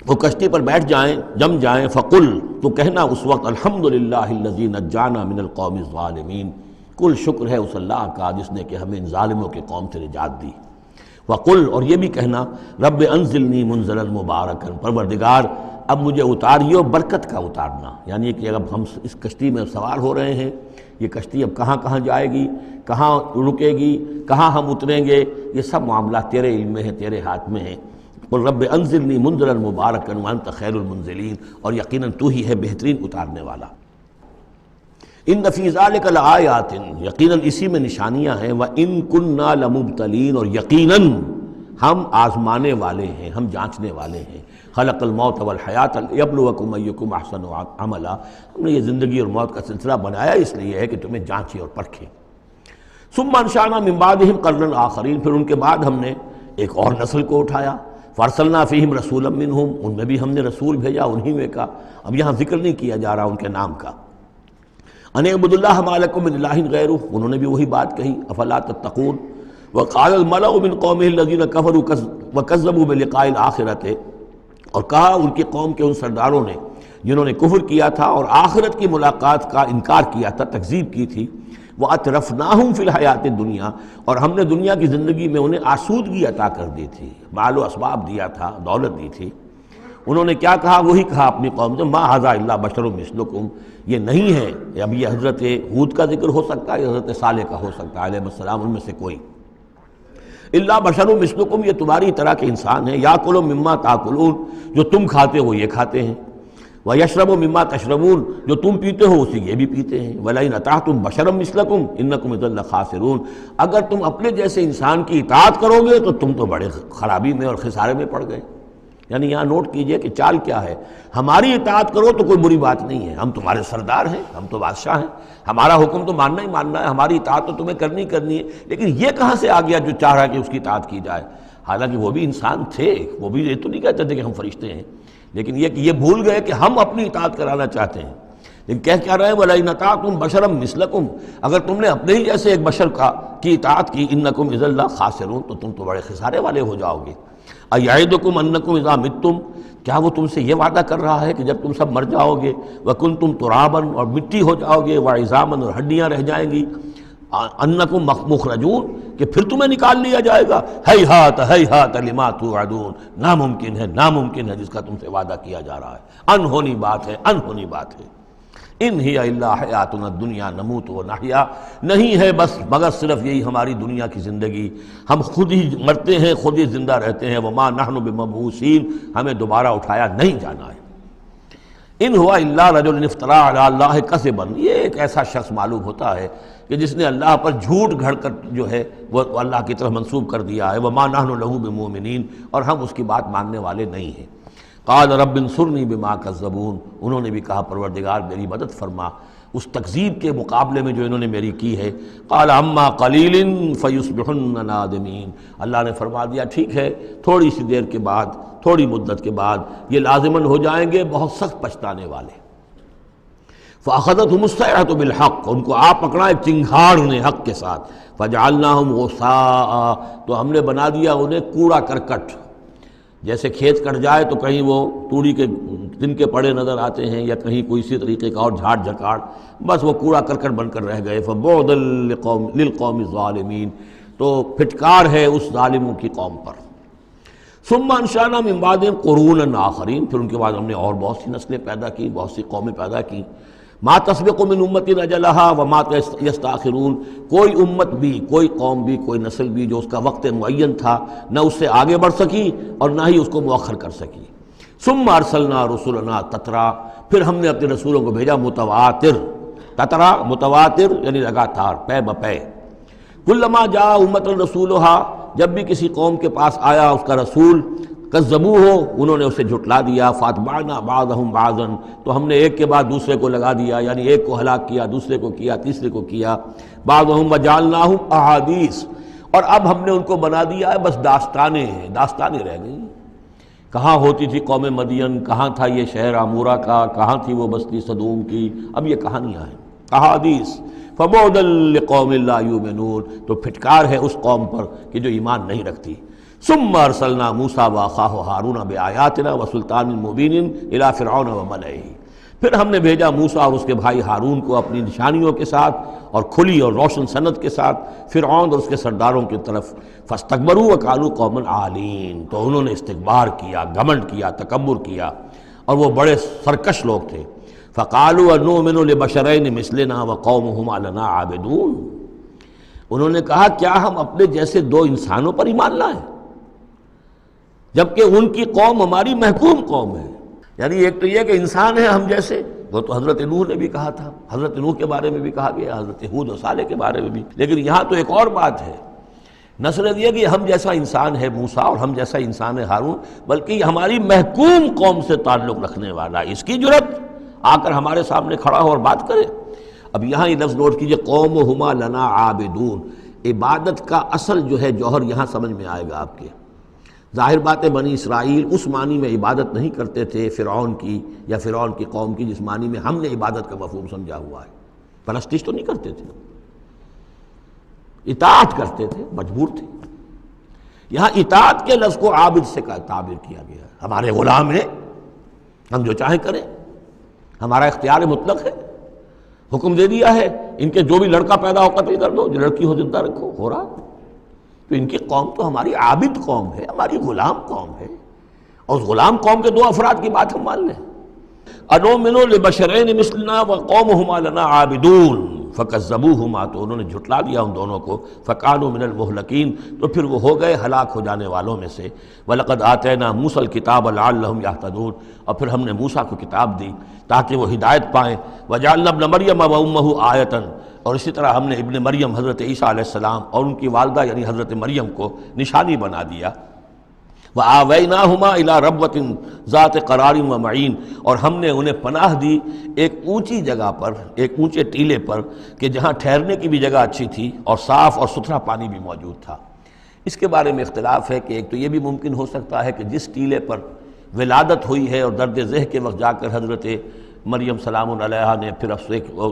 وہ کشتی پر بیٹھ جائیں، جم جائیں، فقل، تو کہنا اس وقت الحمدللہ الذی نجانا من القوم الظالمین، کل شکر ہے اس اللہ کا جس نے کہ ہمیں ان ظالموں کے قوم سے نجات دی۔ وقل، اور یہ بھی کہنا رب انزلنی منزلا مبارکا، پروردگار اب مجھے اتاریو برکت کا اتارنا، یعنی کہ اب ہم اس کشتی میں سوار ہو رہے ہیں، یہ کشتی اب کہاں کہاں جائے گی، کہاں رکے گی، کہاں ہم اتریں گے، یہ سب معاملات تیرے علم میں ہیں، تیرے ہاتھ میں ہیں۔ قل رب انزلنی منزلا مبارکا وانت خیر المنزلین، اور یقیناً تو ہی ہے بہترین اتارنے والا۔ ان فی ذلک لآیات، یقیناً اسی میں نشانیاں ہیں، وان کنا لمبتلین، اور یقیناً ہم آزمانے والے ہیں، ہم جانچنے والے ہیں۔ خلق الموت والحیات لیبلوکم ایکم احسن عملا، ہم نے یہ زندگی اور موت کا سلسلہ بنایا اس لیے ہے کہ تمہیں جانچے اور پرکھے۔ ثم انشأنا من بعدہم قرنا آخرین، پھر ان کے بعد ہم نے ایک اور نسل کو اٹھایا۔ فارسلنا فیہم رسولا منہم، ان میں بھی ہم نے رسول بھیجا انہی میں کا، اب یہاں ذکر نہیں کیا جا رہا ان کے نام کا۔ ان اعبدوا اللہ ما لکم من الہ غیرہ، انہوں نے بھی وہی بات کہی، افلا تتقون۔ وقال الملأ من قومه الذین کفروا وکذبوا بلقاء الآخرۃ، اور کہا ان کی قوم کے ان سرداروں نے جنہوں نے کفر کیا تھا اور آخرت کی ملاقات کا انکار کیا تھا، تکذیب کی تھی، وَأَتْرَفْنَاهُمْ فِي الْحَيَاةِ الدُّنْيَا، اور ہم نے دنیا کی زندگی میں انہیں آسودگی عطا کر دی تھی، مال و اسباب دیا تھا، دولت دی تھی۔ انہوں نے کیا کہا، وہی کہا اپنی قوم سے، مَا هَذَا إِلَّا بَشَرٌ مِثْلُكُمْ، یہ نہیں ہے، اب یہ حضرت ہود کا ذکر ہو سکتا ہے، حضرت صالح کا ہو سکتا ہے علیہ السلام، ان میں سے کوئی۔ إِلَّا بَشَرٌ مِثْلُكُمْ، یہ تمہاری طرح کے انسان ہیں، یَأْکُلُ مِمَّا تَأْکُلُونَ، جو تم کھاتے ہو یہ کھاتے ہیں۔ وَيَشْرَبُ مِمَّا تَشْرَبُونَ، جو تم پیتے ہو اسی یہ بھی پیتے ہیں، وَلَئِنْ أَطَعْتُمْ بَشَرًا مِثْلَكُمْ إِنَّكُمْ إِذًا لَخَاسِرُونَ، اگر تم اپنے جیسے انسان کی اطاعت کرو گے تو تم تو بڑے خرابی میں اور خسارے میں پڑ گئے۔ یعنی یہاں نوٹ کیجئے کہ چال کیا ہے، ہماری اطاعت کرو تو کوئی بری بات نہیں ہے، ہم تمہارے سردار ہیں، ہم تو بادشاہ ہیں، ہمارا حکم تو ماننا ہی ماننا ہے، ہماری اطاعت تو تمہیں کرنی کرنی ہے۔ لیکن یہ کہاں سے آ گیا جو چاہ رہا ہے کہ اس کی اطاعت کی جائے؟ حالانکہ وہ بھی انسان تھے، وہ بھی یہ تو نہیں کہتے تھے کہ ہم فرشتے ہیں، لیکن یہ کہ یہ بھول گئے کہ ہم اپنی اطاعت کرانا چاہتے ہیں۔ لیکن کہہ کیا رہے ہیں، وَلَئِنْ أَطَعْتُمْ بَشَرًا مِثْلَكُمْ، اگر تم نے اپنے ہی جیسے ایک بشر کی اطاعت کی، إِنَّكُمْ إِذًا لَخَاسِرُونَ، تو تم تو بڑے خسارے والے ہو جاؤ گے۔ أَيَعِدُكُمْ أَنَّكُمْ إِذَا مِتُّمْ، کیا وہ تم سے یہ وعدہ کر رہا ہے کہ جب تم سب مر جاؤ گے، وَكُنْتُمْ تُرَابًا، اور مٹی ہو جاؤ گے، وَعِظَامًا، اور ہڈیاں رہ جائیں گی، انکم مخرجون، کہ پھر تمہیں نکال لیا جائے گا، ہیہات ہیہات لما توعدون، ناممکن ہے ناممکن ہے جس کا تم سے وعدہ کیا جا رہا ہے، انہونی بات ہے انہونی بات ہے۔ ان ہی الا حیاتنا الدنیا نموت و نحیا، نہیں ہے بس مگر صرف یہی ہماری دنیا کی زندگی، ہم خود ہی مرتے ہیں خود ہی زندہ رہتے ہیں، وما نحن بمبعوثین، ہمیں دوبارہ اٹھایا نہیں جانا ہے۔ ان ہوا الا رجل افترا علی اللہ کذبا، یہ ایک ایسا شخص معلوم ہوتا ہے کہ جس نے اللہ پر جھوٹ گھڑ کر جو ہے وہ اللہ کی طرف منسوب کر دیا ہے، وما نحن لہ بمؤمنین، اور ہم اس کی بات ماننے والے نہیں ہیں۔ قال رب انصرنی بما کذبون، انہوں نے بھی کہا پروردگار میری مدد فرما اس تکذیب کے مقابلے میں جو انہوں نے میری کی ہے۔ قال اما قلیل فیصبحن نادمین، اللہ نے فرما دیا ٹھیک ہے تھوڑی سی دیر کے بعد، تھوڑی مدت کے بعد یہ لازماً ہو جائیں گے بہت سخت پچھتانے والے۔ فاخذتهم الصیحۃ بالحق، ان کو آ پکڑا ایک چنگھاڑ نے حق کے ساتھ، فجعلناہم غثاء، تو ہم نے بنا دیا انہیں کوڑا کرکٹ، جیسے کھیت کٹ جائے تو کہیں وہ توڑی کے دن کے پڑے نظر آتے ہیں یا کہیں کوئی اسی طریقے کا اور جھاڑ جھکاڑ، بس وہ کوڑا کرکٹ بن کر رہ گئے۔ فبعدا للقوم الظالمین، تو پھٹکار ہے اس ظالموں کی قوم پر۔ ثم انشأنا من بعدهم قرونا آخرین، پھر ان کے بعد ہم نے اور بہت سی نسلیں پیدا کی، بہت سی قومیں پیدا کی۔ ما تسبق من امت اجلها وما یستاخرون، کوئی امت بھی کوئی قوم بھی کوئی نسل بھی جو اس کا وقت معین تھا نہ اس سے آگے بڑھ سکی اور نہ ہی اس کو مؤخر کر سکی۔ ثم ارسلنا رسلنا تترا، پھر ہم نے اپنے رسولوں کو بھیجا متواتر، تترا متواتر یعنی لگاتار پے بپے۔ کلما جاء امۃ رسولها، جب بھی کسی قوم کے پاس آیا اس کا رسول، کذبوہ، انہوں نے اسے جھٹلا دیا، فاتبعنا بعضهم بعضا، تو ہم نے ایک کے بعد دوسرے کو لگا دیا، یعنی ایک کو ہلاک کیا، دوسرے کو کیا، تیسرے کو کیا۔ بعضهم وجعلناهم احادیث، اور اب ہم نے ان کو بنا دیا ہے بس داستانیں ہیں، داستانیں رہ گئی۔ کہاں ہوتی تھی قوم مدین، کہاں تھا یہ شہر عمورہ کا، کہاں تھی وہ بستی صدوم کی، اب یہ کہانیاں ہیں، احادیث۔ فبعدا لقوم لا یؤمنون، تو پھٹکار ہے اس قوم پر کہ جو ایمان نہیں رکھتی۔ ثم ارسلنا موسیٰ واخاہ ہارون بآیاتنا وسلطان مبین الی فرعون وملئہ، پھر ہم نے بھیجا موسیٰ اور اس کے بھائی ہارون کو اپنی نشانیوں کے ساتھ اور کھلی اور روشن سند کے ساتھ فرعون اور اس کے سرداروں کی طرف۔ فاستکبروا وکانوا قوما عالین، تو انہوں نے استکبار کیا، گھمنڈ کیا، تکبر کیا، اور وہ بڑے سرکش لوگ تھے۔ فقالوا انؤمن لبشرین مثلنا وقومهما لنا عابدون، انہوں نے کہا کیا ہم اپنے جیسے دو انسانوں پر ایمان لائیں جبکہ ان کی قوم ہماری محکوم قوم ہے۔ یعنی ایک تو یہ کہ انسان ہے ہم جیسے، وہ تو حضرت نوح نے بھی کہا تھا، حضرت نوح کے بارے میں بھی کہا گیا، حضرت ہود و صالح کے بارے میں بھی، لیکن یہاں تو ایک اور بات ہے، نہ صرف یہ کہ ہم جیسا انسان ہے موسیٰ اور ہم جیسا انسان ہے ہارون، بلکہ یہ ہماری محکوم قوم سے تعلق رکھنے والا، اس کی جرت آ کر ہمارے سامنے کھڑا ہو اور بات کرے۔ اب یہاں یہ لفظ نوٹ کیجئے، قومہما لنا عابدون، عبادت کا اصل جو ہے جوہر یہاں سمجھ میں آئے گا آپ کے۔ ظاہر بات ہے بنی اسرائیل اس معنی میں عبادت نہیں کرتے تھے فرعون کی یا فرعون کی قوم کی جس معنی میں ہم نے عبادت کا مفہوم سمجھا ہوا ہے، پرستش تو نہیں کرتے تھے، اطاعت کرتے تھے، مجبور تھے۔ یہاں اطاعت کے لفظ کو عابد سے تعبیر کیا گیا ہے، ہمارے غلام ہیں، ہم جو چاہیں کریں، ہمارا اختیار مطلق ہے، حکم دے دیا ہے ان کے جو بھی لڑکا پیدا ہو قتل کر دو، جو لڑکی ہو زندہ رکھو، ہو رہا۔ تو ان کی قوم تو ہماری عابد قوم ہے، ہماری غلام قوم ہے، اور اس غلام قوم کے دو افراد کی بات ہم مان لیں۔ انؤمن لبشرین مثلنا وقومہما لنا عابدون فکذبوہما، تو انہوں نے جھٹلا دیا ان دونوں کو، فکانوا من المہلکین، تو پھر وہ ہو گئے ہلاک ہو جانے والوں میں سے۔ وَلَقَدْ آتَيْنَا مُوسَى الْكِتَابَ لَعَلَّهُمْ يَهْتَدُونَ، اور پھر ہم نے موسیٰ کو کتاب دی تاکہ وہ ہدایت پائیں۔ وَجَعَلْنَا ابْنَ مَرْيَمَ وَأُمَّهُ آیَةً، اور اسی طرح ہم نے ابن مریم حضرت عیسیٰ علیہ السلام اور ان کی والدہ یعنی حضرت مریم کو نشانی بنا دیا۔ وَآوَيْنَاهُمَا إِلَىٰ رَبْوَةٍ ذَاتِ قَرَارٍ وَمَعِينٍ، اور ہم نے انہیں پناہ دی ایک اونچی جگہ پر، ایک اونچے ٹیلے پر کہ جہاں ٹھہرنے کی بھی جگہ اچھی تھی اور صاف اور ستھرا پانی بھی موجود تھا۔ اس کے بارے میں اختلاف ہے کہ ایک تو یہ بھی ممکن ہو سکتا ہے کہ جس ٹیلے پر ولادت ہوئی ہے اور درد ذہ کے وقت جا کر حضرت مریم سلام علیہا نے پھر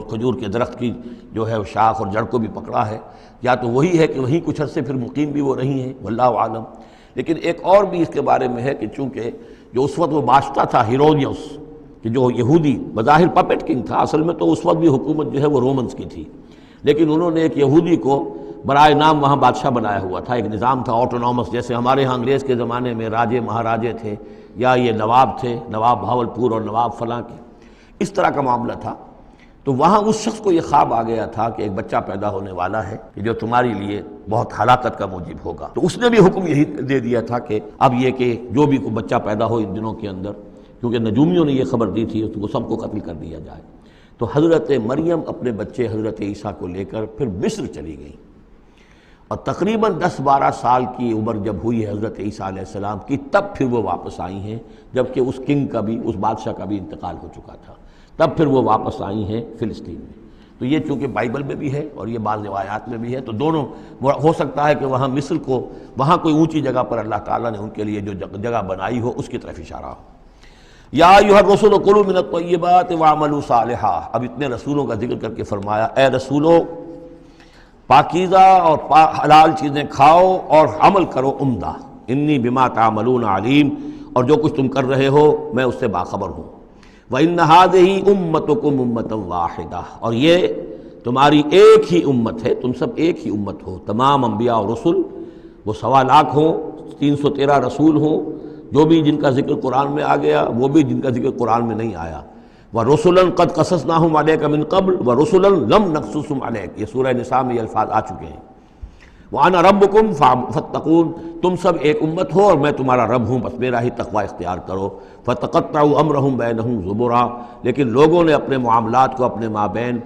کھجور کے درخت کی جو ہے شاخ اور جڑ کو بھی پکڑا ہے، یا تو وہی ہے کہ وہیں کچھ عرصے پھر مقیم بھی وہ رہی ہیں، واللہ عالم۔ لیکن ایک اور بھی اس کے بارے میں ہے کہ چونکہ جو اس وقت وہ بادشاہ تھا ہیرودیوس، کہ جو یہودی بظاہر پپٹ کنگ تھا، اصل میں تو اس وقت بھی حکومت جو ہے وہ رومنز کی تھی، لیکن انہوں نے ایک یہودی کو برائے نام وہاں بادشاہ بنایا ہوا تھا۔ ایک نظام تھا آٹونومس، جیسے ہمارے ہاں انگریز کے زمانے میں راجے مہاراجے تھے، یا یہ نواب تھے، نواب بہاولپور اور نواب فلاں کے، اس طرح کا معاملہ تھا۔ تو وہاں اس شخص کو یہ خواب آ گیا تھا کہ ایک بچہ پیدا ہونے والا ہے کہ جو تمہارے لیے بہت ہلاکت کا موجب ہوگا، تو اس نے بھی حکم یہی دے دیا تھا کہ اب یہ کہ جو بھی کوئی بچہ پیدا ہو ان دنوں کے اندر، کیونکہ نجومیوں نے یہ خبر دی تھی تو وہ سب کو قتل کر دیا جائے۔ تو حضرت مریم اپنے بچے حضرت عیسیٰ کو لے کر پھر مصر چلی گئی، اور تقریباً 10-12 سال کی عمر جب ہوئی ہے حضرت عیسیٰ علیہ السلام کی، تب پھر وہ واپس آئی ہیں، جبکہ اس کنگ کا بھی، اس بادشاہ کا بھی انتقال ہو چکا تھا، تب پھر وہ واپس آئی ہیں فلسطین میں۔ تو یہ چونکہ بائبل میں بھی ہے اور یہ بعض روایات میں بھی ہے، تو دونوں ہو سکتا ہے کہ وہاں مصر کو، وہاں کوئی اونچی جگہ پر اللہ تعالیٰ نے ان کے لیے جو جگہ بنائی ہو اس کی طرف اشارہ ہو۔ یا ایھا الرسل کلوا من الطیبات واعملوا صالحا، اب اتنے رسولوں کا ذکر کر کے فرمایا اے رسولو پاکیزہ اور حلال چیزیں کھاؤ اور عمل کرو عمدہ، انی بما تعملون علیم، اور جو کچھ تم کر رہے ہو میں اس سے باخبر ہوں۔ وَإِنَّ هَٰذِهِ أُمَّتُكُمْ أُمَّةً وَاحِدَةً، اور یہ تمہاری ایک ہی امت ہے، تم سب ایک ہی امت ہو، تمام انبیاء اور رسل، وہ 1.25 لاکھ ہوں، 313 رسول ہوں، جو بھی جن کا ذکر قرآن میں آ گیا، وہ بھی جن کا ذکر قرآن میں نہیں آیا۔ وَرُسُلًا قَدْ قَصَصْنَاهُمْ عَلَيْكَ مِن قَبْلُ وَرُسُلًا لَمْ نَقْصُصْهُمْ عَلَيْكَ، یہ سورہ نساء میں یہ الفاظ آ چکے ہیں۔ وَأَنَا رَبُّكُمْ فَاتَّقُونِ، تم سب ایک امت ہو اور میں تمہارا رب ہوں، بس میرا ہی تقوی اختیار کرو۔ فَتَقَطَّعُوا أَمْرَهُمْ بَيْنَهُمْ زُبُرًا، لیکن لوگوں نے اپنے معاملات کو اپنے مابین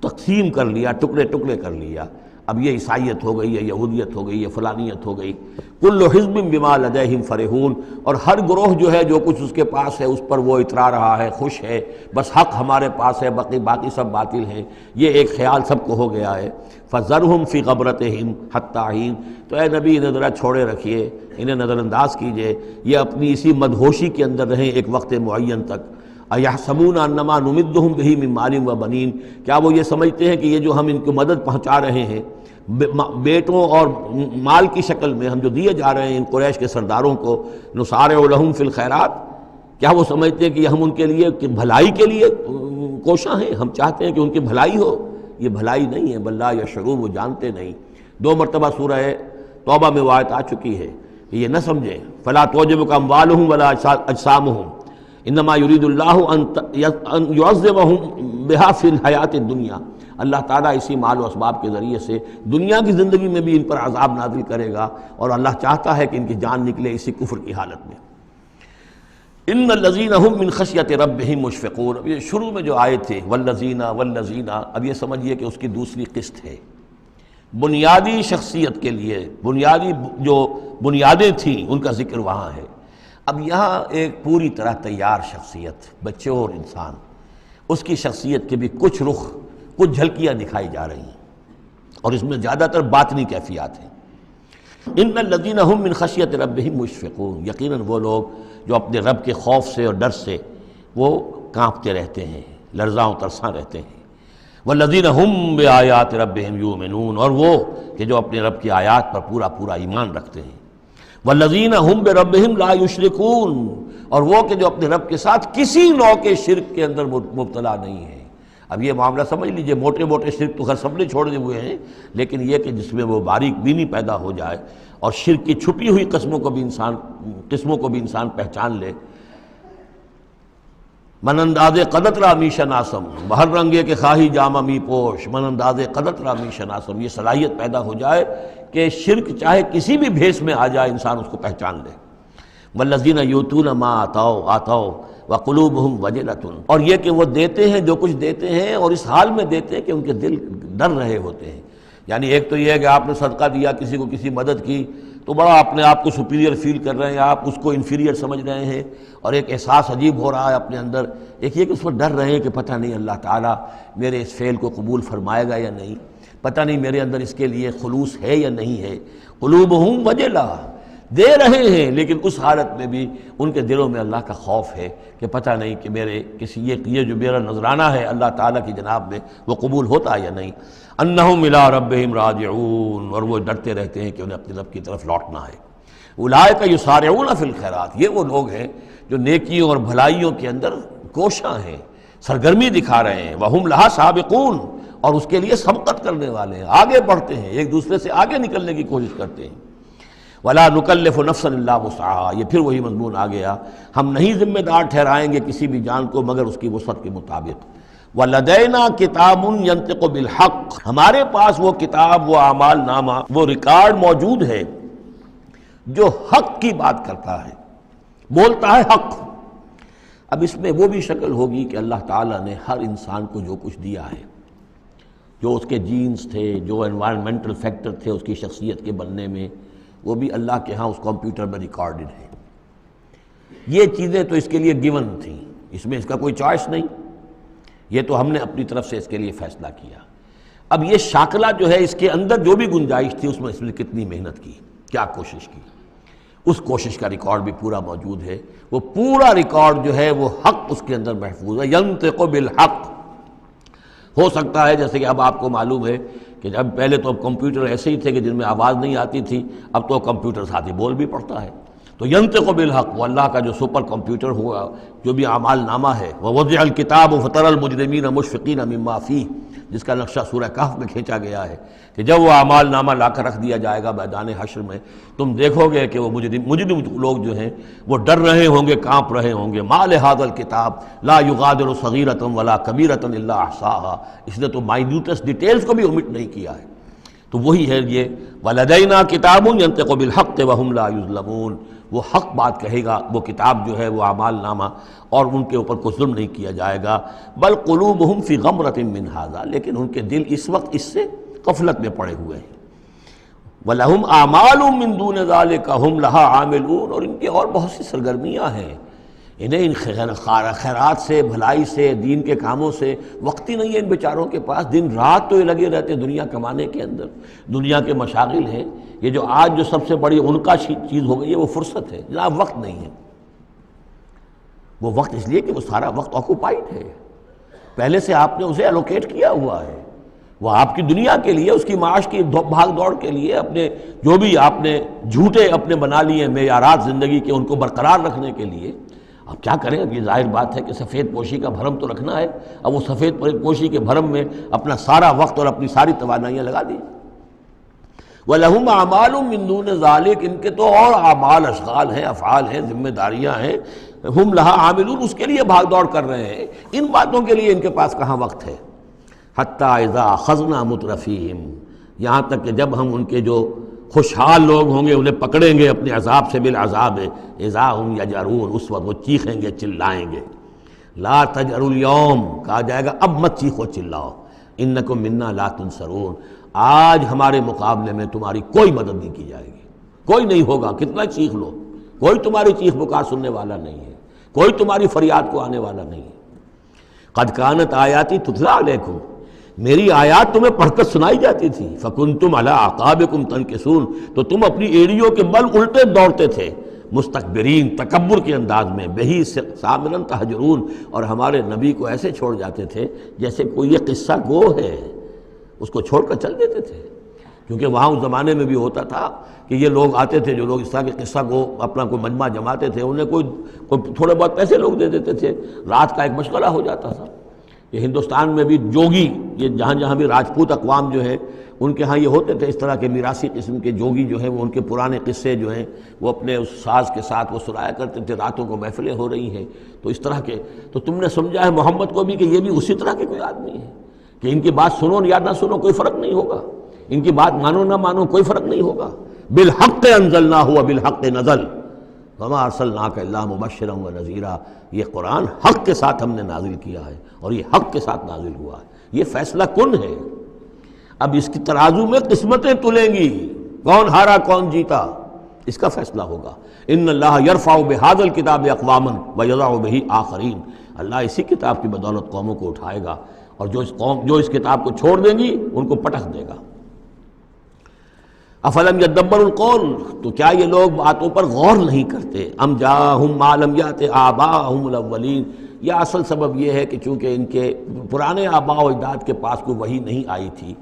تقسیم کر لیا، ٹکڑے ٹکڑے کر لیا۔ اب یہ عیسائیت ہو گئی، یہ یہودیت ہو گئی، یہ فلانیت ہو گئی۔ کل حزب بما لدیہم فرحون، اور ہر گروہ جو ہے جو کچھ اس کے پاس ہے اس پر وہ اترا رہا ہے، خوش ہے، بس حق ہمارے پاس ہے، باقی سب باطل ہیں، یہ ایک خیال سب کو ہو گیا ہے۔ فذرہم فی غبرتہم حتی حین، تو اے نبی انہیں ذرا چھوڑے رکھیے، انہیں نظر انداز کیجئے، یہ اپنی اسی مدہوشی کے اندر رہیں ایک وقت معین تک۔ اَیَحْسَبُونَ أَنَّمَا نُمِدُّهُم بِهِ مِن مَالٍ وَبَنِینَ، کیا وہ یہ سمجھتے ہیں کہ یہ جو ہم ان کو مدد پہنچا رہے ہیں بیٹوں اور مال کی شکل میں، ہم جو دیے جا رہے ہیں ان قریش کے سرداروں کو، نُسَارِعُ لَهُم فِی الْخَیرَات، کیا وہ سمجھتے ہیں کہ ہم ان کے لیے بھلائی کے لیے کوشاں ہیں، ہم چاہتے ہیں کہ ان کی بھلائی ہو؟ یہ بھلائی نہیں ہے، بل لا یشعرون، وہ جانتے نہیں۔ 2 مرتبہ سورہ توبہ میں وہ آیت آ چکی ہے کہ یہ نہ سمجھیں، فلا تعجبک اموالہم ولا اجسامہم انما یرید اللہ ان یعذبہم بہا فی الحیات الدنیا، اللہ تعالیٰ اسی مال و اسباب کے ذریعے سے دنیا کی زندگی میں بھی ان پر عذاب نازل کرے گا، اور اللہ چاہتا ہے کہ ان کی جان نکلے اسی کفر کی حالت میں۔ ان الذین هم من خشیۃ ربہم مشفقون، اب یہ شروع میں جو آئے تھے والذین، اب یہ سمجھیے کہ اس کی دوسری قسط ہے۔ بنیادی شخصیت کے لیے بنیادی جو بنیادیں تھیں ان کا ذکر وہاں ہے۔ اب یہاں ایک پوری طرح تیار شخصیت، بچے اور انسان، اس کی شخصیت کے بھی کچھ رخ، کچھ جھلکیاں دکھائی جا رہی ہیں، اور اس میں زیادہ تر باطنی کیفیات ہیں۔ ان الذین هم من خشیۃ ربہم مشفقون، یقیناً وہ لوگ جو اپنے رب کے خوف سے اور ڈر سے وہ کانپتے رہتے ہیں، لرزاں و ترساں رہتے ہیں۔ والذین هم بآیات ربہم یؤمنون، اور وہ کہ جو اپنے رب کی آیات پر پورا ایمان رکھتے ہیں۔ والذین هم بربہم لا یشرکون، اور وہ کہ جو اپنے رب کے ساتھ کسی نوع کے شرک کے اندر مبتلا نہیں ہیں۔ اب یہ معاملہ سمجھ لیجئے، موٹے شرک تو خیر سب نے چھوڑے ہوئے ہیں، لیکن یہ کہ جس میں وہ باریک بینی پیدا ہو جائے اور شرک کی چھپی ہوئی قسموں کو بھی انسان پہچان لے۔ من انداز قدت را می شناسم، بہر رنگے کے خواہی جامہ می پوش، من انداز قدت را می شناسم، یہ صلاحیت پیدا ہو جائے کہ شرک چاہے کسی بھی بھیس میں آ جائے انسان اس کو پہچان لے۔ والذین یؤتون ما آتوا وقلوبہم وجلۃ، اور یہ کہ وہ دیتے ہیں جو کچھ دیتے ہیں اور اس حال میں دیتے ہیں کہ ان کے دل ڈر رہے ہوتے ہیں۔ یعنی ایک تو یہ ہے کہ آپ نے صدقہ دیا، کسی کو کسی مدد کی تو بڑا اپنے آپ کو سپیریئر فیل کر رہے ہیں، آپ اس کو انفیریئر سمجھ رہے ہیں اور ایک احساس عجیب ہو رہا ہے اپنے اندر۔ ایک یہ کہ اس پر ڈر رہے ہیں کہ پتہ نہیں اللہ تعالیٰ میرے اس فعل کو قبول فرمائے گا یا نہیں، پتہ نہیں میرے اندر اس کے لیے خلوص ہے یا نہیں ہے۔ قلوبہم وجلہ، دے رہے ہیں لیکن اس حالت میں بھی ان کے دلوں میں اللہ کا خوف ہے کہ پتہ نہیں کہ میرے کسی یہ جو میرا نذرانہ ہے اللہ تعالیٰ کی جناب میں وہ قبول ہوتا یا نہیں۔ انہم الی ربہم راجعون، اور وہ ڈرتے رہتے ہیں کہ انہیں اپنے رب کی طرف لوٹنا ہے۔ اولئک یسارعون فی الخیرات، یہ وہ لوگ ہیں جو نیکیوں اور بھلائیوں کے اندر کوشاں ہیں، سرگرمی دکھا رہے ہیں۔ وہم لہا سابقون، اور اس کے لیے سبقت کرنے والے ہیں، آگے بڑھتے ہیں، ایک دوسرے سے آگے نکلنے کی کوشش کرتے ہیں۔ ولا نکلف نفسا الا وسعها، یہ پھر وہی مضمون آ گیا، ہم نہیں ذمہ دار ٹھہرائیں گے کسی بھی جان کو مگر اس کی وسعت کے مطابق۔ وَلَدَيْنَا كِتَابٌ يَنطِقُ بِالْحَقِّ، ہمارے پاس وہ کتاب، وہ اعمال نامہ، وہ ریکارڈ موجود ہے جو حق کی بات کرتا ہے، بولتا ہے حق۔ اب اس میں وہ بھی شکل ہوگی کہ اللہ تعالیٰ نے ہر انسان کو جو کچھ دیا ہے، جو اس کے جینز تھے، جو انوائرمنٹل فیکٹر تھے اس کی شخصیت کے بننے میں، وہ بھی اللہ کے ہاں اس کمپیوٹر میں ریکارڈڈ ہے۔ یہ چیزیں تو اس کے لیے گیون تھیں، اس میں اس کا کوئی چوائس نہیں، یہ تو ہم نے اپنی طرف سے اس کے لیے فیصلہ کیا۔ اب یہ شاکلہ جو ہے اس کے اندر جو بھی گنجائش تھی اس میں کتنی محنت کی، کیا کوشش کی، اس کوشش کا ریکارڈ بھی پورا موجود ہے۔ وہ پورا ریکارڈ جو ہے وہ حق اس کے اندر محفوظ ہے، ینطق بالحق۔ ہو سکتا ہے جیسے کہ اب آپ کو معلوم ہے کہ جب پہلے تو اب کمپیوٹر ایسے ہی تھے کہ جن میں آواز نہیں آتی تھی، اب تو کمپیوٹر ساتھ ہی بول بھی پڑتا ہے، تو ینطق بالحق، وہ اللہ کا جو سپر کمپیوٹر ہوا، جو بھی اعمال نامہ ہے۔ ووضع الکتاب فتری المجرمین مشفقین مما فیہ، جس کا نقشہ سورہ کہف میں کھینچا گیا ہے کہ جب وہ اعمال نامہ لا کر رکھ دیا جائے گا میدان حشر میں، تم دیکھو گے کہ وہ مجرم لوگ جو ہیں وہ ڈر رہے ہوں گے، کانپ رہے ہوں گے۔ ما لہذا الکتاب لا یغادر صغیرۃ ولا کبیرۃ الا احصاها، اس نے تو مائنیوٹس ڈیٹیلز کو بھی omit نہیں کیا ہے۔ تو وہی ہے یہ ولدینا کتاب ینطق بالحق وہم لا یظلمون، وہ حق بات کہے گا، وہ کتاب جو ہے وہ اعمال نامہ، اور ان کے اوپر کوئی ظلم نہیں کیا جائے گا۔ بل قلوبہم فی غمرۃ من ھذا، لیکن ان کے دل اس وقت اس سے غفلت میں پڑے ہوئے ہیں۔ وَلَهُمْ أَعْمَالٌ مِّن دُونِ ذَلِكَ هُمْ لَهَا عَامِلُونَ، اور ان کی اور بہت سی سرگرمیاں ہیں، انہیں ان خیرات سے، بھلائی سے، دین کے کاموں سے وقت ہی نہیں ہے ان بیچاروں کے پاس، دن رات تو یہ لگے رہتے دنیا کمانے کے اندر، دنیا کے مشاغل ہیں۔ یہ جو آج جو سب سے بڑی ان کا چیز ہو گئی ہے وہ فرصت ہے، جناب وقت نہیں ہے۔ وہ وقت اس لیے کہ وہ سارا وقت آکوپائڈ ہے، پہلے سے آپ نے اسے الوکیٹ کیا ہوا ہے، وہ آپ کی دنیا کے لیے، اس کی معاش کی بھاگ دوڑ کے لیے، اپنے جو بھی آپ نے جھوٹے اپنے بنا لیے معیارات زندگی کے ان کو برقرار رکھنے کے لیے۔ اب کیا کریں، اب یہ ظاہر بات ہے کہ سفید پوشی کا بھرم تو رکھنا ہے، اب وہ سفید پوشی کے بھرم میں اپنا سارا وقت اور اپنی ساری توانائیاں لگا دی۔ وَلَهُمْ أَعْمَالٌ مِّن دُونِ ذَلِكَ، ان کے تو اور اعمال، اشغال ہیں، افعال ہیں، ذمہ داریاں ہیں، ہم لہا عاملون، اس کے لیے بھاگ دوڑ کر رہے ہیں، ان باتوں کے لیے ان کے پاس کہاں وقت ہے۔ حَتَّىٰ إِذَا أَخَذْنَا مُتْرَفِيهِمْ، یہاں تک کہ جب ہم ان کے جو خوشحال لوگ ہوں گے انہیں پکڑیں گے اپنے عذاب سے، بالعذاب اذا ہم یجرون، اس وقت وہ چیخیں گے، چلائیں گے۔ لا تجروا اليوم، کہا جائے گا اب مت چیخو چلاؤ، انکم منا لا تنصرون، آج ہمارے مقابلے میں تمہاری کوئی مدد نہیں کی جائے گی، کوئی نہیں ہوگا، کتنا چیخ لو، کوئی تمہاری چیخ پکار سننے والا نہیں ہے، کوئی تمہاری فریاد کو آنے والا نہیں ہے۔ قد کانت آیاتی تتلی علیکم، میری آیات تمہیں پڑھ کر سنائی جاتی تھی، فکنتم علی اعقابکم تنکسون، تو تم اپنی ایڑیوں کے بل الٹے دوڑتے تھے، مستکبرین، تکبر کے انداز میں، بہی سامرا تہجرون، اور ہمارے نبی کو ایسے چھوڑ جاتے تھے جیسے کوئی یہ قصہ گو ہے، اس کو چھوڑ کر چل دیتے تھے۔ کیونکہ وہاں اس زمانے میں بھی ہوتا تھا کہ یہ لوگ آتے تھے جو لوگ اس طرح کے قصہ کو اپنا کوئی مجمع جماتے تھے، انہیں کوئی تھوڑے بہت پیسے لوگ دے دیتے تھے، رات کا ایک مشغلہ ہو جاتا تھا، یہ ہندوستان میں بھی جوگی، یہ جہاں جہاں بھی راجپوت اقوام جو ہیں ان کے ہاں یہ ہوتے تھے اس طرح کے میراثی قسم کے جوگی جو ہیں، وہ ان کے پرانے قصے جو ہیں وہ اپنے اس ساز کے ساتھ وہ سنایا کرتے تھے، راتوں کو محفلیں ہو رہی ہیں تو اس طرح کے، تو تم نے سمجھا ہے محمد کو بھی کہ یہ بھی اسی طرح کے کوئی آدمی ہے کہ ان کی بات سنو یا نہ سنو کوئی فرق نہیں ہوگا، ان کی بات مانو نہ مانو کوئی فرق نہیں ہوگا. بالحق انزلناہ وبالحق نزل وما ارسلناک الا مبشرا ونذیرا، یہ قرآن حق کے ساتھ ہم نے نازل کیا ہے اور یہ حق کے ساتھ نازل ہوا ہے. یہ فیصلہ کن ہے. اب اس کی ترازو میں قسمتیں تلیں گی، کون ہارا کون جیتا اس کا فیصلہ ہوگا. ان اللہ یرفع بہذا الکتاب اقواما ویضع بہ آخرین، اللہ اسی کتاب کی بدولت قوموں کو اٹھائے گا اور جو اس کتاب کو چھوڑ دیں گی ان کو پٹخ دے گا. افلم یدبروا القول، تو کیا یہ لوگ باتوں پر غور نہیں کرتے؟ ام جاءہم ما لم یأت آباءہم الاولین، یا اصل سبب یہ ہے کہ چونکہ ان کے پرانے آباء و اجداد کے پاس کوئی وحی نہیں آئی تھی،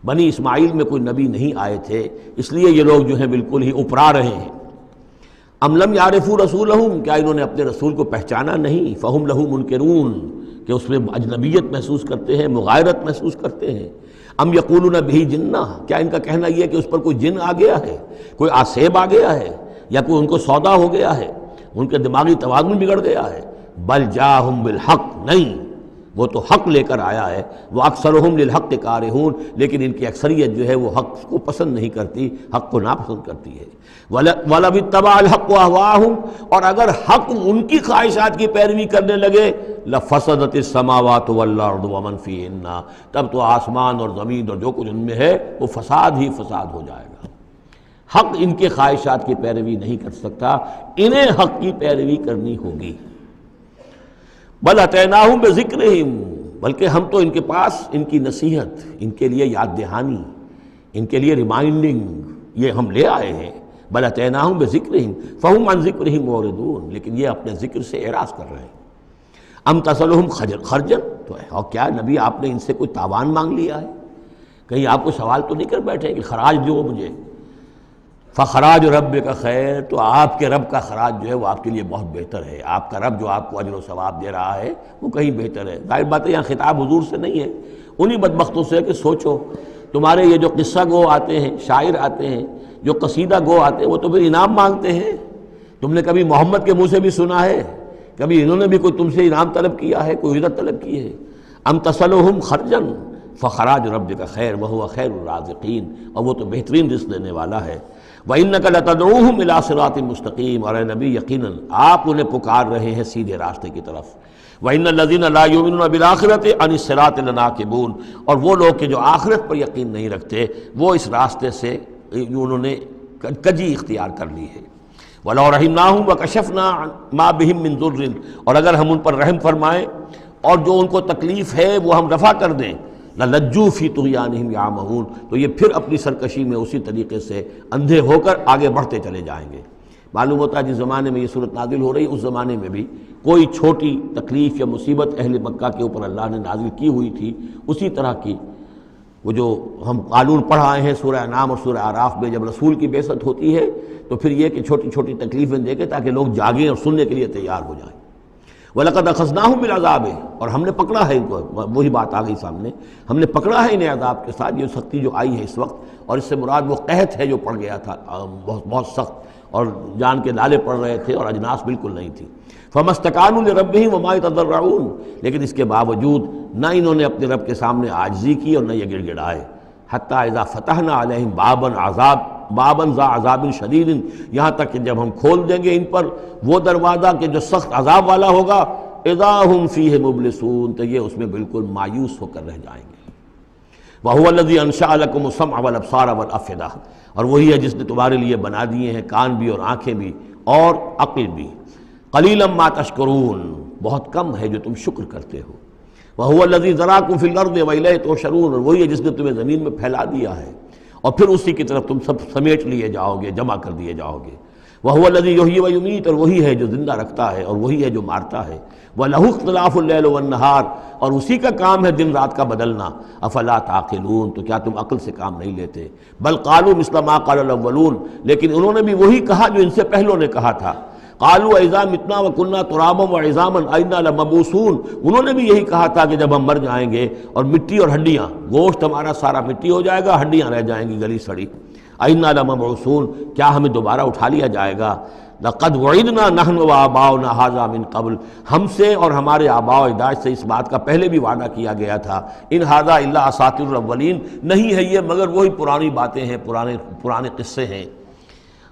بنی اسماعیل میں کوئی نبی نہیں آئے تھے، اس لیے یہ لوگ جو ہیں بالکل ہی اپرا رہے ہیں. ام لم یعرفوا رسولہم، کیا انہوں نے اپنے رسول کو پہچانا نہیں؟ فہم لہ منکرون، کہ اس میں اجنبیت محسوس کرتے ہیں، مغایرت محسوس کرتے ہیں. ام یقولون بہ جنہ، کیا ان کا کہنا یہ ہے کہ اس پر کوئی جن آ گیا ہے، کوئی آسیب آ گیا ہے، یا کوئی ان کو سودا ہو گیا ہے، ان کے دماغی توازن بگڑ گیا ہے. بل جاءہم بالحق، نہیں، وہ تو حق لے کر آیا ہے. وہ اکثرہم للحق کارہون، لیکن ان کی اکثریت جو ہے وہ حق کو پسند نہیں کرتی، حق کو ناپسند کرتی ہے. وَلَوِ اتَّبَعَ الْحَقُّ أَهْوَاءَهُمْ، اور اگر حق ان کی خواہشات کی پیروی کرنے لگے، لَفَسَدَتِ السَّمَاوَاتُ وَالْأَرْضُ وَمَنْ فِيهِنَّ، تب تو آسمان اور زمین اور جو کچھ ان میں ہے وہ فساد ہی فساد ہو جائے گا. حق ان کے خواہشات کی پیروی نہیں کر سکتا، انہیں حق کی پیروی کرنی ہوگی. بل اتیناہم بذکرہم، بلکہ ہم تو ان کے پاس ان کی نصیحت، ان کے لیے یاد دہانی، ان کے لیے ریمائنڈنگ یہ ہم لے آئے ہیں. بل اتیناہم بذکرہم فہم عن ذکرہم معرضون، لیکن یہ اپنے ذکر سے اعراض کر رہے ہیں. ام تسألہم خرجا، تو اور کیا نبی آپ نے ان سے کوئی تاوان مانگ لیا ہے؟ کہیں آپ کو سوال تو نہیں کر بیٹھے کہ خراج دو مجھے؟ فخراج رب کا خیر، تو آپ کے رب کا خراج جو ہے وہ آپ کے لیے بہت بہتر ہے. آپ کا رب جو آپ کو اجر و ثواب دے رہا ہے وہ کہیں بہتر ہے. ظاہر بات ہے یہاں خطاب حضور سے نہیں ہے، انہی بدبختوں سے کہ سوچو تمہارے یہ جو قصہ گو آتے ہیں، شاعر آتے ہیں، جو قصیدہ گو آتے ہیں، وہ تو پھر انعام مانگتے ہیں. تم نے کبھی محمد کے منہ سے بھی سنا ہے؟ کبھی انہوں نے بھی کوئی تم سے انعام طلب کیا ہے، کوئی اجرت طلب کی ہے؟ ام تسألہم خرجا فخراج ربک خیر وہو خیر الرازقین، اور وہ تو بہترین رزق دینے والا ہے. وَإِنَّكَ لَتَدْعُوهُمْ إِلَىٰ صِرَاطٍ مُسْتَقِيمٍ، اور اے نبی یقیناً آپ انہیں پکار رہے ہیں سیدھے راستے کی طرف. وَإِنَّ الَّذِينَ لَا يُؤْمِنُونَ بِالْآخِرَةِ عَنِ الصِّرَاطِ لَنَاكِبُونَ، اور وہ لوگ کہ جو آخرت پر یقین نہیں رکھتے وہ اس راستے سے انہوں نے کجی اختیار کر لی ہے. وَلَوْ رَحِمْنَاهُمْ وَكَشَفْنَا مَا بِهِم مِّن ضُرٍّ، اور اگر ہم ان پر رحم فرمائیں اور جو ان کو تکلیف ہے وہ ہم رفع کر دیں، لَلَجُّوا فِي طُغْيَانِهِمْ يَعْمَهُونَ، تو یہ پھر اپنی سرکشی میں اسی طریقے سے اندھے ہو کر آگے بڑھتے چلے جائیں گے. معلوم ہوتا ہے جس زمانے میں یہ صورت نازل ہو رہی اس زمانے میں بھی کوئی چھوٹی تکلیف یا مصیبت اہل مکہ کے اوپر اللہ نے نازل کی ہوئی تھی، اسی طرح کی وہ جو ہم قانون پڑھ آئے ہیں سورہ انعام اور سورہ اعراف میں، جب رسول کی بعثت ہوتی ہے تو پھر یہ کہ چھوٹی چھوٹی تکلیفیں دے کے تاکہ لوگ جاگیں اور سننے کے لیے تیار ہو جائیں. وَلَقَدْ أَخَذْنَاهُمْ بِالْعَذَابِ، اور ہم نے پکڑا ہے ان کو، وہی بات آ گئی سامنے، ہم نے پکڑا ہے انہیں عذاب کے ساتھ. یہ سختی جو آئی ہے اس وقت، اور اس سے مراد وہ قحط ہے جو پڑ گیا تھا بہت سخت، اور جان کے لالے پڑ رہے تھے اور اجناس بالکل نہیں تھی. فَمَا اسْتَكَانُوا لِرَبِّهِمْ وَمَا يَتَضَرَّعُونَ، لیکن اس کے باوجود نہ انہوں نے اپنے رب کے سامنے عاجزی کی اور نہ یہ گڑ گڑائے. حتیٰ اذا فتحنا علیہم بابا ذا عذاب شدید، یہاں تک کہ جب ہم کھول دیں گے ان پر وہ دروازہ کہ جو سخت عذاب والا ہوگا، اذا ہم فیہ مبلسون، تو یہ اس میں بالکل مایوس ہو کر رہ جائیں گے. وَهُوَ الَّذِي أَنشَأَ لَكُمُ السَّمْعَ وَالْأَبْصَارَ وَالْأَفْئِدَةَ، اور وہی ہے جس نے تمہارے لیے بنا دیے ہیں کان بھی اور آنکھیں بھی اور عقل بھی. قَلِيلًا مَا تَشْكُرُونَ، بہت کم ہے جو تم شکر کرتے ہو. وَهُوَ الَّذِي ذَرَاكُمْ فِي الْأَرْضِ وَإِلَيْهِ تُحْشَرُونَ، اور وہی ہے جس نے تمہیں زمین میں پھیلا دیا ہے اور پھر اسی کی طرف تم سب سمیٹ لیے جاؤ گے، جمع کر دیے جاؤ گے. وَهُوَ الَّذِي يُحْيِي وَيُمِيتُ، اور وہی ہے جو زندہ رکھتا ہے اور وہی ہے جو مارتا ہے. وَلَهُ اخْتِلَافُ اللَّيْلِ وَالنَّهَارِ، اور اسی کا کام ہے دن رات کا بدلنا. أَفَلَا تَعْقِلُونَ، تو کیا تم عقل سے کام نہیں لیتے؟ بل قالوا مثل ما قال الاولون، لیکن انہوں نے بھی وہی کہا جو ان سے پہلوں نے کہا تھا. قالوا اذا متنا وكنا ترابا وعظاما ائنا لمبعوثون، انہوں نے بھی یہی کہا تھا کہ جب ہم مر جائیں گے اور مٹی اور ہڈیاں، گوشت ہمارا سارا مٹی ہو جائے گا، ہڈیاں رہ جائیں گی گلی سڑی، ائنا لمبعوثون، کیا ہمیں دوبارہ اٹھا لیا جائے گا؟ لقد وعدنا نحن وآباؤنا هذا من قبل، ہم سے اور ہمارے آباء و اجداد سے اس بات کا پہلے بھی وعدہ کیا گیا تھا، ان هذا الا اساطیر الاولین، نہیں ہے یہ مگر وہی پرانی باتیں ہیں، پرانے قصے ہیں۔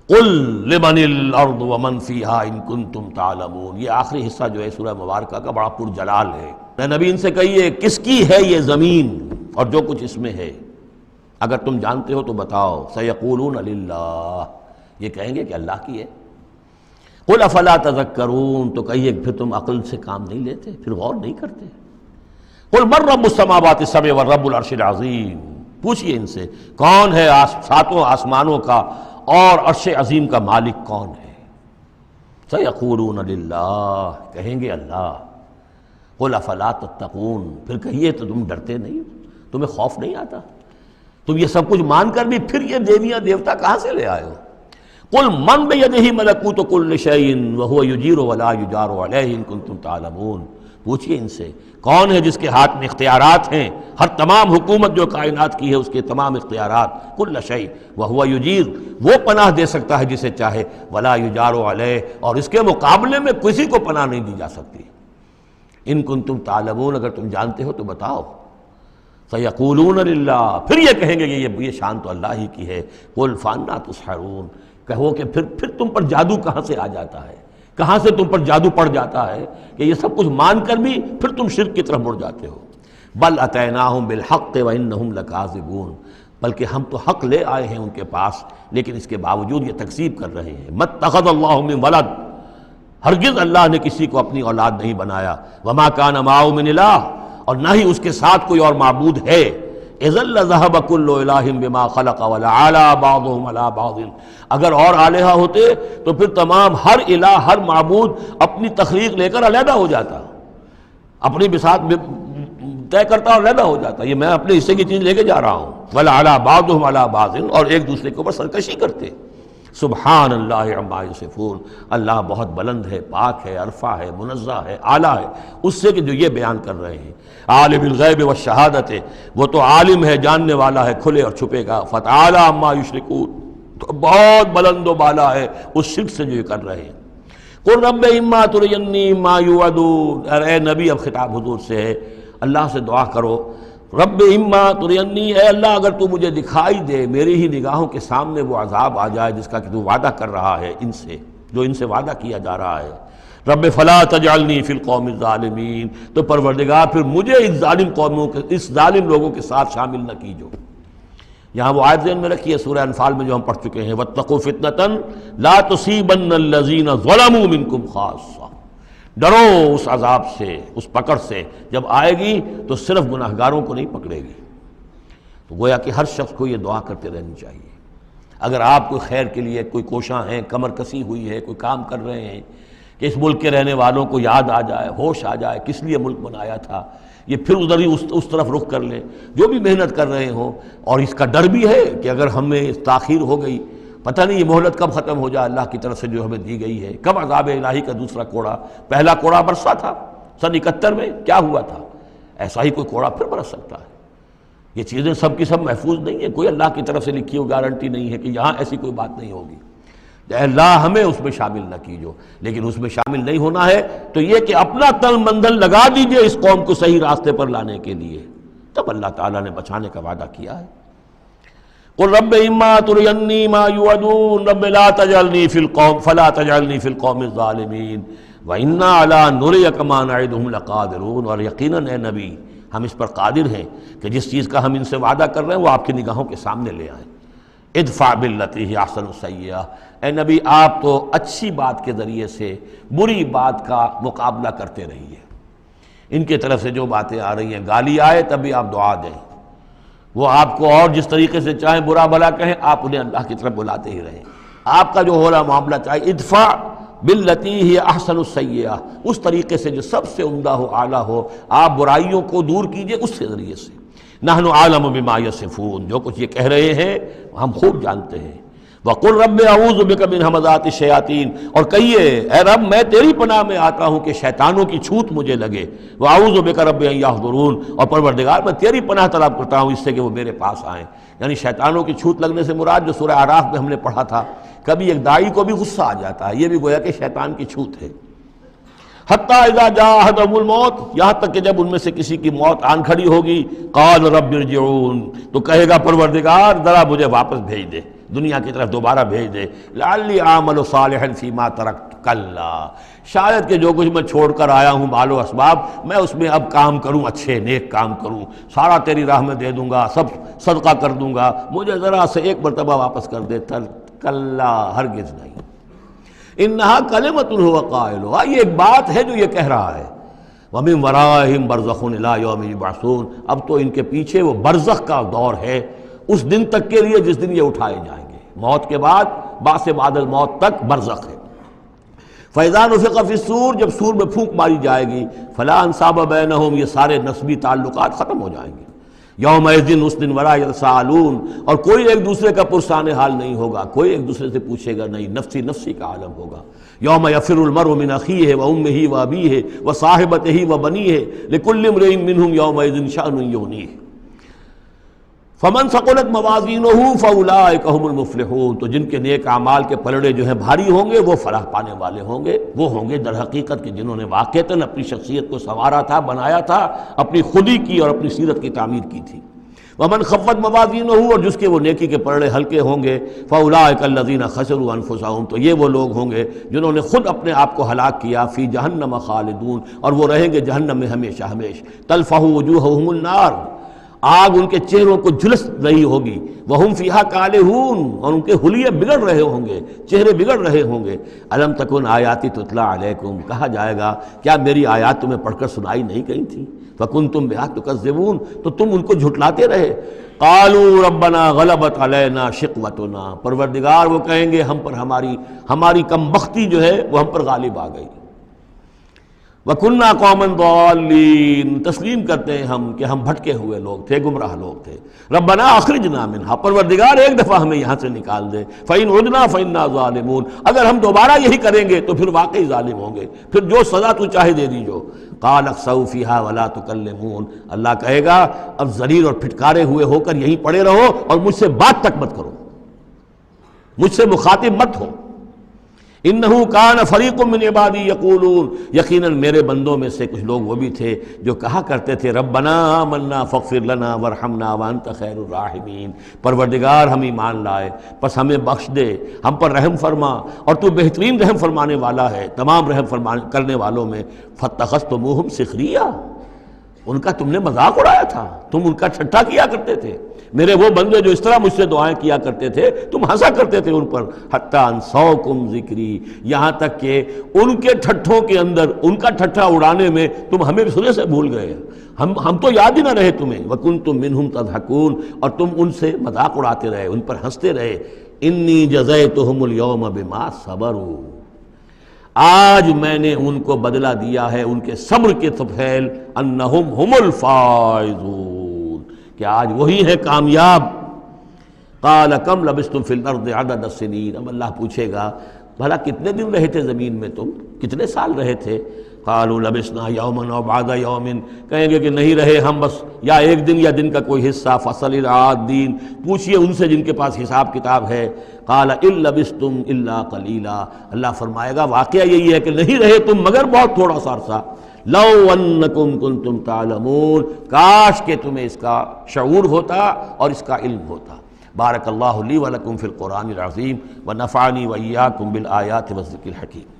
قل لمن الارض ومن فیہا ان کنتم تعلمون، یہ آخری حصہ جو ہے سورہ مبارکہ کا بڑا پرجلال ہے۔ اے نبی ان سے کہیے کس کی ہے یہ زمین اور جو کچھ اس میں ہے، اگر تم جانتے ہو تو بتاؤ۔ سیقولون للہ، یہ کہیں گے کہ اللہ کی ہے۔ قل افلا تذکرون، تو کہیے پھر تم عقل سے کام نہیں لیتے، پھر غور نہیں کرتے۔ قل من رب السماوات السبع والرب العرش العظیم، پوچھئے ان سے کون ہے ساتوں آسمانوں کا اور عرش عظیم کا مالک کون ہے؟ سیقولون للہ، کہیں گے اللہ۔ قل افلا تتقون، پھر کہیے تو تم ڈرتے نہیں، تمہیں خوف نہیں آتا؟ تم یہ سب کچھ مان کر بھی پھر یہ دیویاں دیوتا کہاں سے لے آئے ہو؟ قل من بیدہ ملکوت کل شیء وہو یجیر ولا یجار علیہ ان کنتم تعلمون، پوچھئے ان سے کون ہے جس کے ہاتھ میں اختیارات ہیں، ہر تمام حکومت جو کائنات کی ہے اس کے تمام اختیارات، کل شیء وہو یجیر، وہ پناہ دے سکتا ہے جسے چاہے، ولا یجار علیہ، اور اس کے مقابلے میں کسی کو پناہ نہیں دی جا سکتی۔ ان کنتم تعلمون، اگر تم جانتے ہو تو بتاؤ۔ سیقولون للہ، پھر یہ کہیں گے کہ یہ شان تو اللہ ہی کی ہے۔ قل فانا تسحرون، کہو کہ پھر تم پر جادو کہاں سے آ جاتا ہے، کہاں سے تم پر جادو پڑ جاتا ہے کہ یہ سب کچھ مان کر بھی پھر تم شرک کی طرف مڑ جاتے ہو۔ بل اتیناہم بالحق وانہم لکاذبون، بلکہ ہم تو حق لے آئے ہیں ان کے پاس، لیکن اس کے باوجود یہ تکذیب کر رہے ہیں۔ مَتَّخَذَ اللَّهُ مِن وَلَدٍ، ہرگز اللہ نے کسی کو اپنی اولاد نہیں بنایا۔ وَمَا كَانَ مَعَهُ مِنْ إِلَٰهٍ، اور نہ ہی اس کے ساتھ کوئی اور معبود ہے۔ اذا لذهب كل اله بما خلق ولعلى بعضهم على بعض، اگر اور الہہ ہوتے تو پھر تمام ہر الہ، ہر معبود اپنی تخلیق لے کر علیحدہ ہو جاتا، اپنی بساط طے کرتا اور علیحدہ ہو جاتا، یہ میں اپنے حصے کی چیز لے کے جا رہا ہوں۔ ولعلى بعضهم على بعض، اور ایک دوسرے کے اوپر سرکشی کرتے۔ سبحان اللہ عما یصفون، اللہ بہت بلند ہے، پاک ہے، عرفہ ہے، منزہ ہے، اعلیٰ ہے اس سے کہ جو یہ بیان کر رہے ہیں۔ عالم الغیب والشہادت، وہ تو عالم ہے، جاننے والا ہے کھلے اور چھپے کا۔ فتعالی عما یشرکون، تو بہت بلند و بالا ہے اس شرک سے جو یہ کر رہے ہیں۔ قل رب اما ترینی ما یوعدون، اے نبی اب خطاب حضور سے ہے، اللہ سے دعا کرو، رب اما ترینی، اے اللہ اگر تو مجھے دکھائی دے، میری ہی نگاہوں کے سامنے وہ عذاب آ جائے جس کا کہ تو وعدہ کر رہا ہے ان سے، جو ان سے وعدہ کیا جا رہا ہے۔ رب فلا تجعلنی فی القوم الظالمین، تو پروردگار پھر مجھے اس ظالم قوموں کے، اس ظالم لوگوں کے ساتھ شامل نہ کیجو۔ یہاں وہ آیت ذہن میں رکھیے سورہ انفال میں جو ہم پڑھ چکے ہیں، واتقوا فتنۃ لا تصیبن الذین ظلموا منکم خاصہ، ڈرو اس عذاب سے، اس پکڑ سے، جب آئے گی تو صرف گناہگاروں کو نہیں پکڑے گی۔ تو گویا کہ ہر شخص کو یہ دعا کرتے رہنی چاہیے۔ اگر آپ کوئی خیر کے لیے کوئی کوشاں ہیں، کمر کسی ہوئی ہے، کوئی کام کر رہے ہیں کہ اس ملک کے رہنے والوں کو یاد آ جائے، ہوش آ جائے کس لیے ملک بنایا تھا، یہ پھر ادھر ہی اس طرف رخ کر لیں، جو بھی محنت کر رہے ہوں، اور اس کا ڈر بھی ہے کہ اگر ہمیں تاخیر ہو گئی، پتہ نہیں یہ مہلت کب ختم ہو جائے اللہ کی طرف سے جو ہمیں دی گئی ہے، کب عذاب الہی کا دوسرا کوڑا، پہلا کوڑا برسا تھا سن 71 میں، کیا ہوا تھا، ایسا ہی کوئی کوڑا پھر برس سکتا ہے۔ یہ چیزیں سب کی سب محفوظ نہیں ہیں، کوئی اللہ کی طرف سے لکھی ہوئی گارنٹی نہیں ہے کہ یہاں ایسی کوئی بات نہیں ہوگی۔ اے اللہ ہمیں اس میں شامل نہ کیجو، لیکن اس میں شامل نہیں ہونا ہے تو یہ کہ اپنا تن مندل لگا دیجئے اس قوم کو صحیح راستے پر لانے کے لیے، تب اللہ تعالیٰ نے بچانے کا وعدہ کیا ہے۔ قل رب اما ترینی ما یوعدون رب لا تجعلنی فی القوم فلا تجعلنی فی القوم الظالمین وانا علی ان نریک ما نعدہم لقادرون، اور یقیناً اے نبی ہم اس پر قادر ہیں کہ جس چیز کا ہم ان سے وعدہ کر رہے ہیں وہ آپ کی نگاہوں کے سامنے لے آئیں۔ ادفع باللتی ہی احسن السیئہ، اے نبی آپ تو اچھی بات کے ذریعے سے بری بات کا مقابلہ کرتے رہیے۔ ان کی طرف سے جو باتیں آ رہی ہیں، گالی آئے تب بھی آپ دعا دیں، وہ آپ کو اور جس طریقے سے چاہیں برا بھلا کہیں، آپ انہیں اللہ کی طرف بلاتے ہی رہیں۔ آپ کا جو ہو رہا معاملہ چاہے ادفع باللتی ہی احسن السیئہ، اس طریقے سے جو سب سے عمدہ ہو، اعلیٰ ہو، آپ برائیوں کو دور کیجئے اس کے ذریعے سے۔ نحن عالم بما یصفون، جو کچھ یہ کہہ رہے ہیں ہم خوب جانتے ہیں۔ وَقُلْ رَبِّ أَعُوذُ بِكَ مِنْ ہَمَزَاتِ الشَّيَاطِينِ، اور کہیے اے رب میں تیری پناہ میں آتا ہوں کہ شیطانوں کی چھوت مجھے لگے، وَأَعُوذُ بِكَ رَبِّ أَن يَحْضُرُونِ، اور پروردگار میں تیری پناہ طلب کرتا ہوں اس سے کہ وہ میرے پاس آئیں۔ یعنی شیطانوں کی چھوت لگنے سے مراد جو سورہ اعراف میں ہم نے پڑھا تھا، کبھی ایک داعی کو بھی غصہ آ جاتا ہے، یہ بھی گویا کہ شیطان کی چھوت ہے۔ حتیٰ اذا جاء احدهم الموت، یہاں تک کہ جب ان میں سے کسی کی موت آن کھڑی ہوگی، قال رب ارجعون، تو کہے گا پروردگار ذرا مجھے واپس بھیج دے، دنیا کی طرف دوبارہ بھیج دے، لعلی اعمل صالحا فیما ترکت، کلا، شاید کہ جو کچھ میں چھوڑ کر آیا ہوں مال و اسباب، میں اس میں اب کام کروں، اچھے نیک کام کروں، سارا تیری راہ میں دے دوں گا، سب صدقہ کر دوں گا، مجھے ذرا سے ایک مرتبہ واپس کر دے۔ کلا، ہرگز نہیں، انہا کلمۃ هو قائلھا، یہ ایک بات ہے جو یہ کہہ رہا ہے، ومن ورائہم برزخ الی یوم یبعثون، اب تو ان کے پیچھے وہ برزخ کا دور ہے اس دن تک کے لیے جس دن یہ اٹھائے جائیں گے، موت کے بعد بعث بعد الموت تک برزخ ہے۔ فَإِذَا نُفِخَ فِي الصُّورِ، جب سور میں پھونک ماری جائے گی، فَلَا أَنْسَابَ بَيْنَهُمْ، یہ سارے نسبی تعلقات ختم ہو جائیں گے، یومئذ، اس دن، ولا یتساءلون، اور کوئی ایک دوسرے کا پرسان حال نہیں ہوگا، کوئی ایک دوسرے سے پوچھے گا نہیں، نفسی نفسی کا عالم ہوگا۔ یوم یفر المرء من اخیہ وامہ وابیہ وصاحبتہ وبنیہ لکل امرئ منہم یومئذ شأن یغنیہ، فمن ثقلت موازینہ فاولئک هم المفلحون، تو جن کے نیک اعمال کے پلڑے جو ہیں بھاری ہوں گے وہ فلاح پانے والے ہوں گے، وہ ہوں گے در حقیقت کہ جنہوں نے واقعتاً اپنی شخصیت کو سنوارا تھا، بنایا تھا، اپنی خودی کی اور اپنی سیرت کی تعمیر کی تھی۔ ومن خفت موازینہ، اور جس کے وہ نیکی کے پلڑے ہلکے ہوں گے، فاولئک الذین خسروا انفسہم، تو یہ وہ لوگ ہوں گے جنہوں نے خود اپنے آپ کو ہلاک کیا، فی جہنم خالدون، اور وہ رہیں گے جہنم میں ہمیشہ ہمیشہ، تلفح وجوہہم النار، آگ ان کے چہروں کو جھلس رہی ہوگی، وہم فیہا کالہون، اور ان کے حلیے بگڑ رہے ہوں گے، چہرے بگڑ رہے ہوں گے۔ الم تکن آیاتی تتلی علیکم، کہا جائے گا کیا میری آیات تمہیں پڑھ کر سنائی نہیں گئی تھی؟ فکنتم بہا تکذبون، تو تم ان کو جھٹلاتے رہے۔ قالوا ربنا غلبت علینا شقوتنا، پروردگار وہ کہیں گے ہم پر ہماری کم بختی جو ہے وہ ہم پر غالب آ گئی۔ وَكُنَّا قَوْمًا ضَالِّينَ، تسلیم کرتے ہیں ہم کہ ہم بھٹکے ہوئے لوگ تھے، گمراہ لوگ تھے۔ ربنا اخرجنا منہا، پروردگار ایک دفعہ ہمیں یہاں سے نکال دے، فَإِنْ عُدْنَا فَإِنَّا ظَالِمُونَ، اگر ہم دوبارہ یہی کریں گے تو پھر واقعی ظالم ہوں گے، پھر جو سزا تو چاہے دے دیجو۔ قَالَ اخْسَئُوا فِيهَا وَلَا تُكَلِّمُونَ، اللہ کہے گا اب ذلیل اور پھٹکارے ہوئے ہو کر یہیں پڑے رہو اور مجھ سے بات تک مت کرو، مجھ سے مخاطب مت ہو۔ انہو کان فریق من عبادی یقولون، یقیناً میرے بندوں میں سے کچھ لوگ وہ بھی تھے جو کہا کرتے تھے ربنا آمنا فاغفر لنا وارحمنا وانت خیر الراحمین، پروردگار ہم ایمان لائے پس ہمیں بخش دے، ہم پر رحم فرما، اور تو بہترین رحم فرمانے والا ہے تمام رحم کرنے والوں میں۔ فاتخذتموہم سخریا، ان کا تم نے مذاق اڑایا تھا، تم ان کا ٹھٹھا کیا کرتے تھے، میرے وہ بندے جو اس طرح مجھ سے دعائیں کیا کرتے تھے تم ہنسا کرتے تھے ان پر۔ حتی انسوکم ذکری، یہاں تک کہ ان کے ٹھٹھوں کے اندر، ان کا ٹھٹھا اڑانے میں تم ہمیں سنے سے بھول گئے، ہم تو یاد ہی نہ رہے تمہیں۔ وکنتم منہم تضحکون، اور تم ان سے مذاق اڑاتے رہے، ان پر ہنستے رہے۔ انی جزیتہم اليوم بما صبروا، آج میں نے ان کو بدلہ دیا ہے ان کے صبر کے طفیل، انہم ہم الفائزون، کہ آج وہی ہے کامیاب۔ قال کم لبثتم فی الارض عدد السنین، اب اللہ پوچھے گا بھلا کتنے دن رہے تھے زمین میں، تم کتنے سال رہے تھے؟ قالوا لبثنا یوما او بعد یوم، کہیں گے کہ نہیں رہے ہم بس یا ایک دن یا دن کا کوئی حصہ۔ فصل العادین، پوچھئے ان سے جن کے پاس حساب کتاب ہے۔ قال ان لبثتم الا قلیلا، اللہ فرمائے گا واقعہ یہی ہے کہ نہیں رہے تم مگر بہت تھوڑا سا عرصہ۔ لو انکم کنتم تعلمون، کاش کہ تمہیں اس کا شعور ہوتا اور اس کا علم ہوتا۔ بارک اللہ لی ولکم فی القرآن العظیم ونفعنی وإیاکم بالآیات والذکر الحکیم۔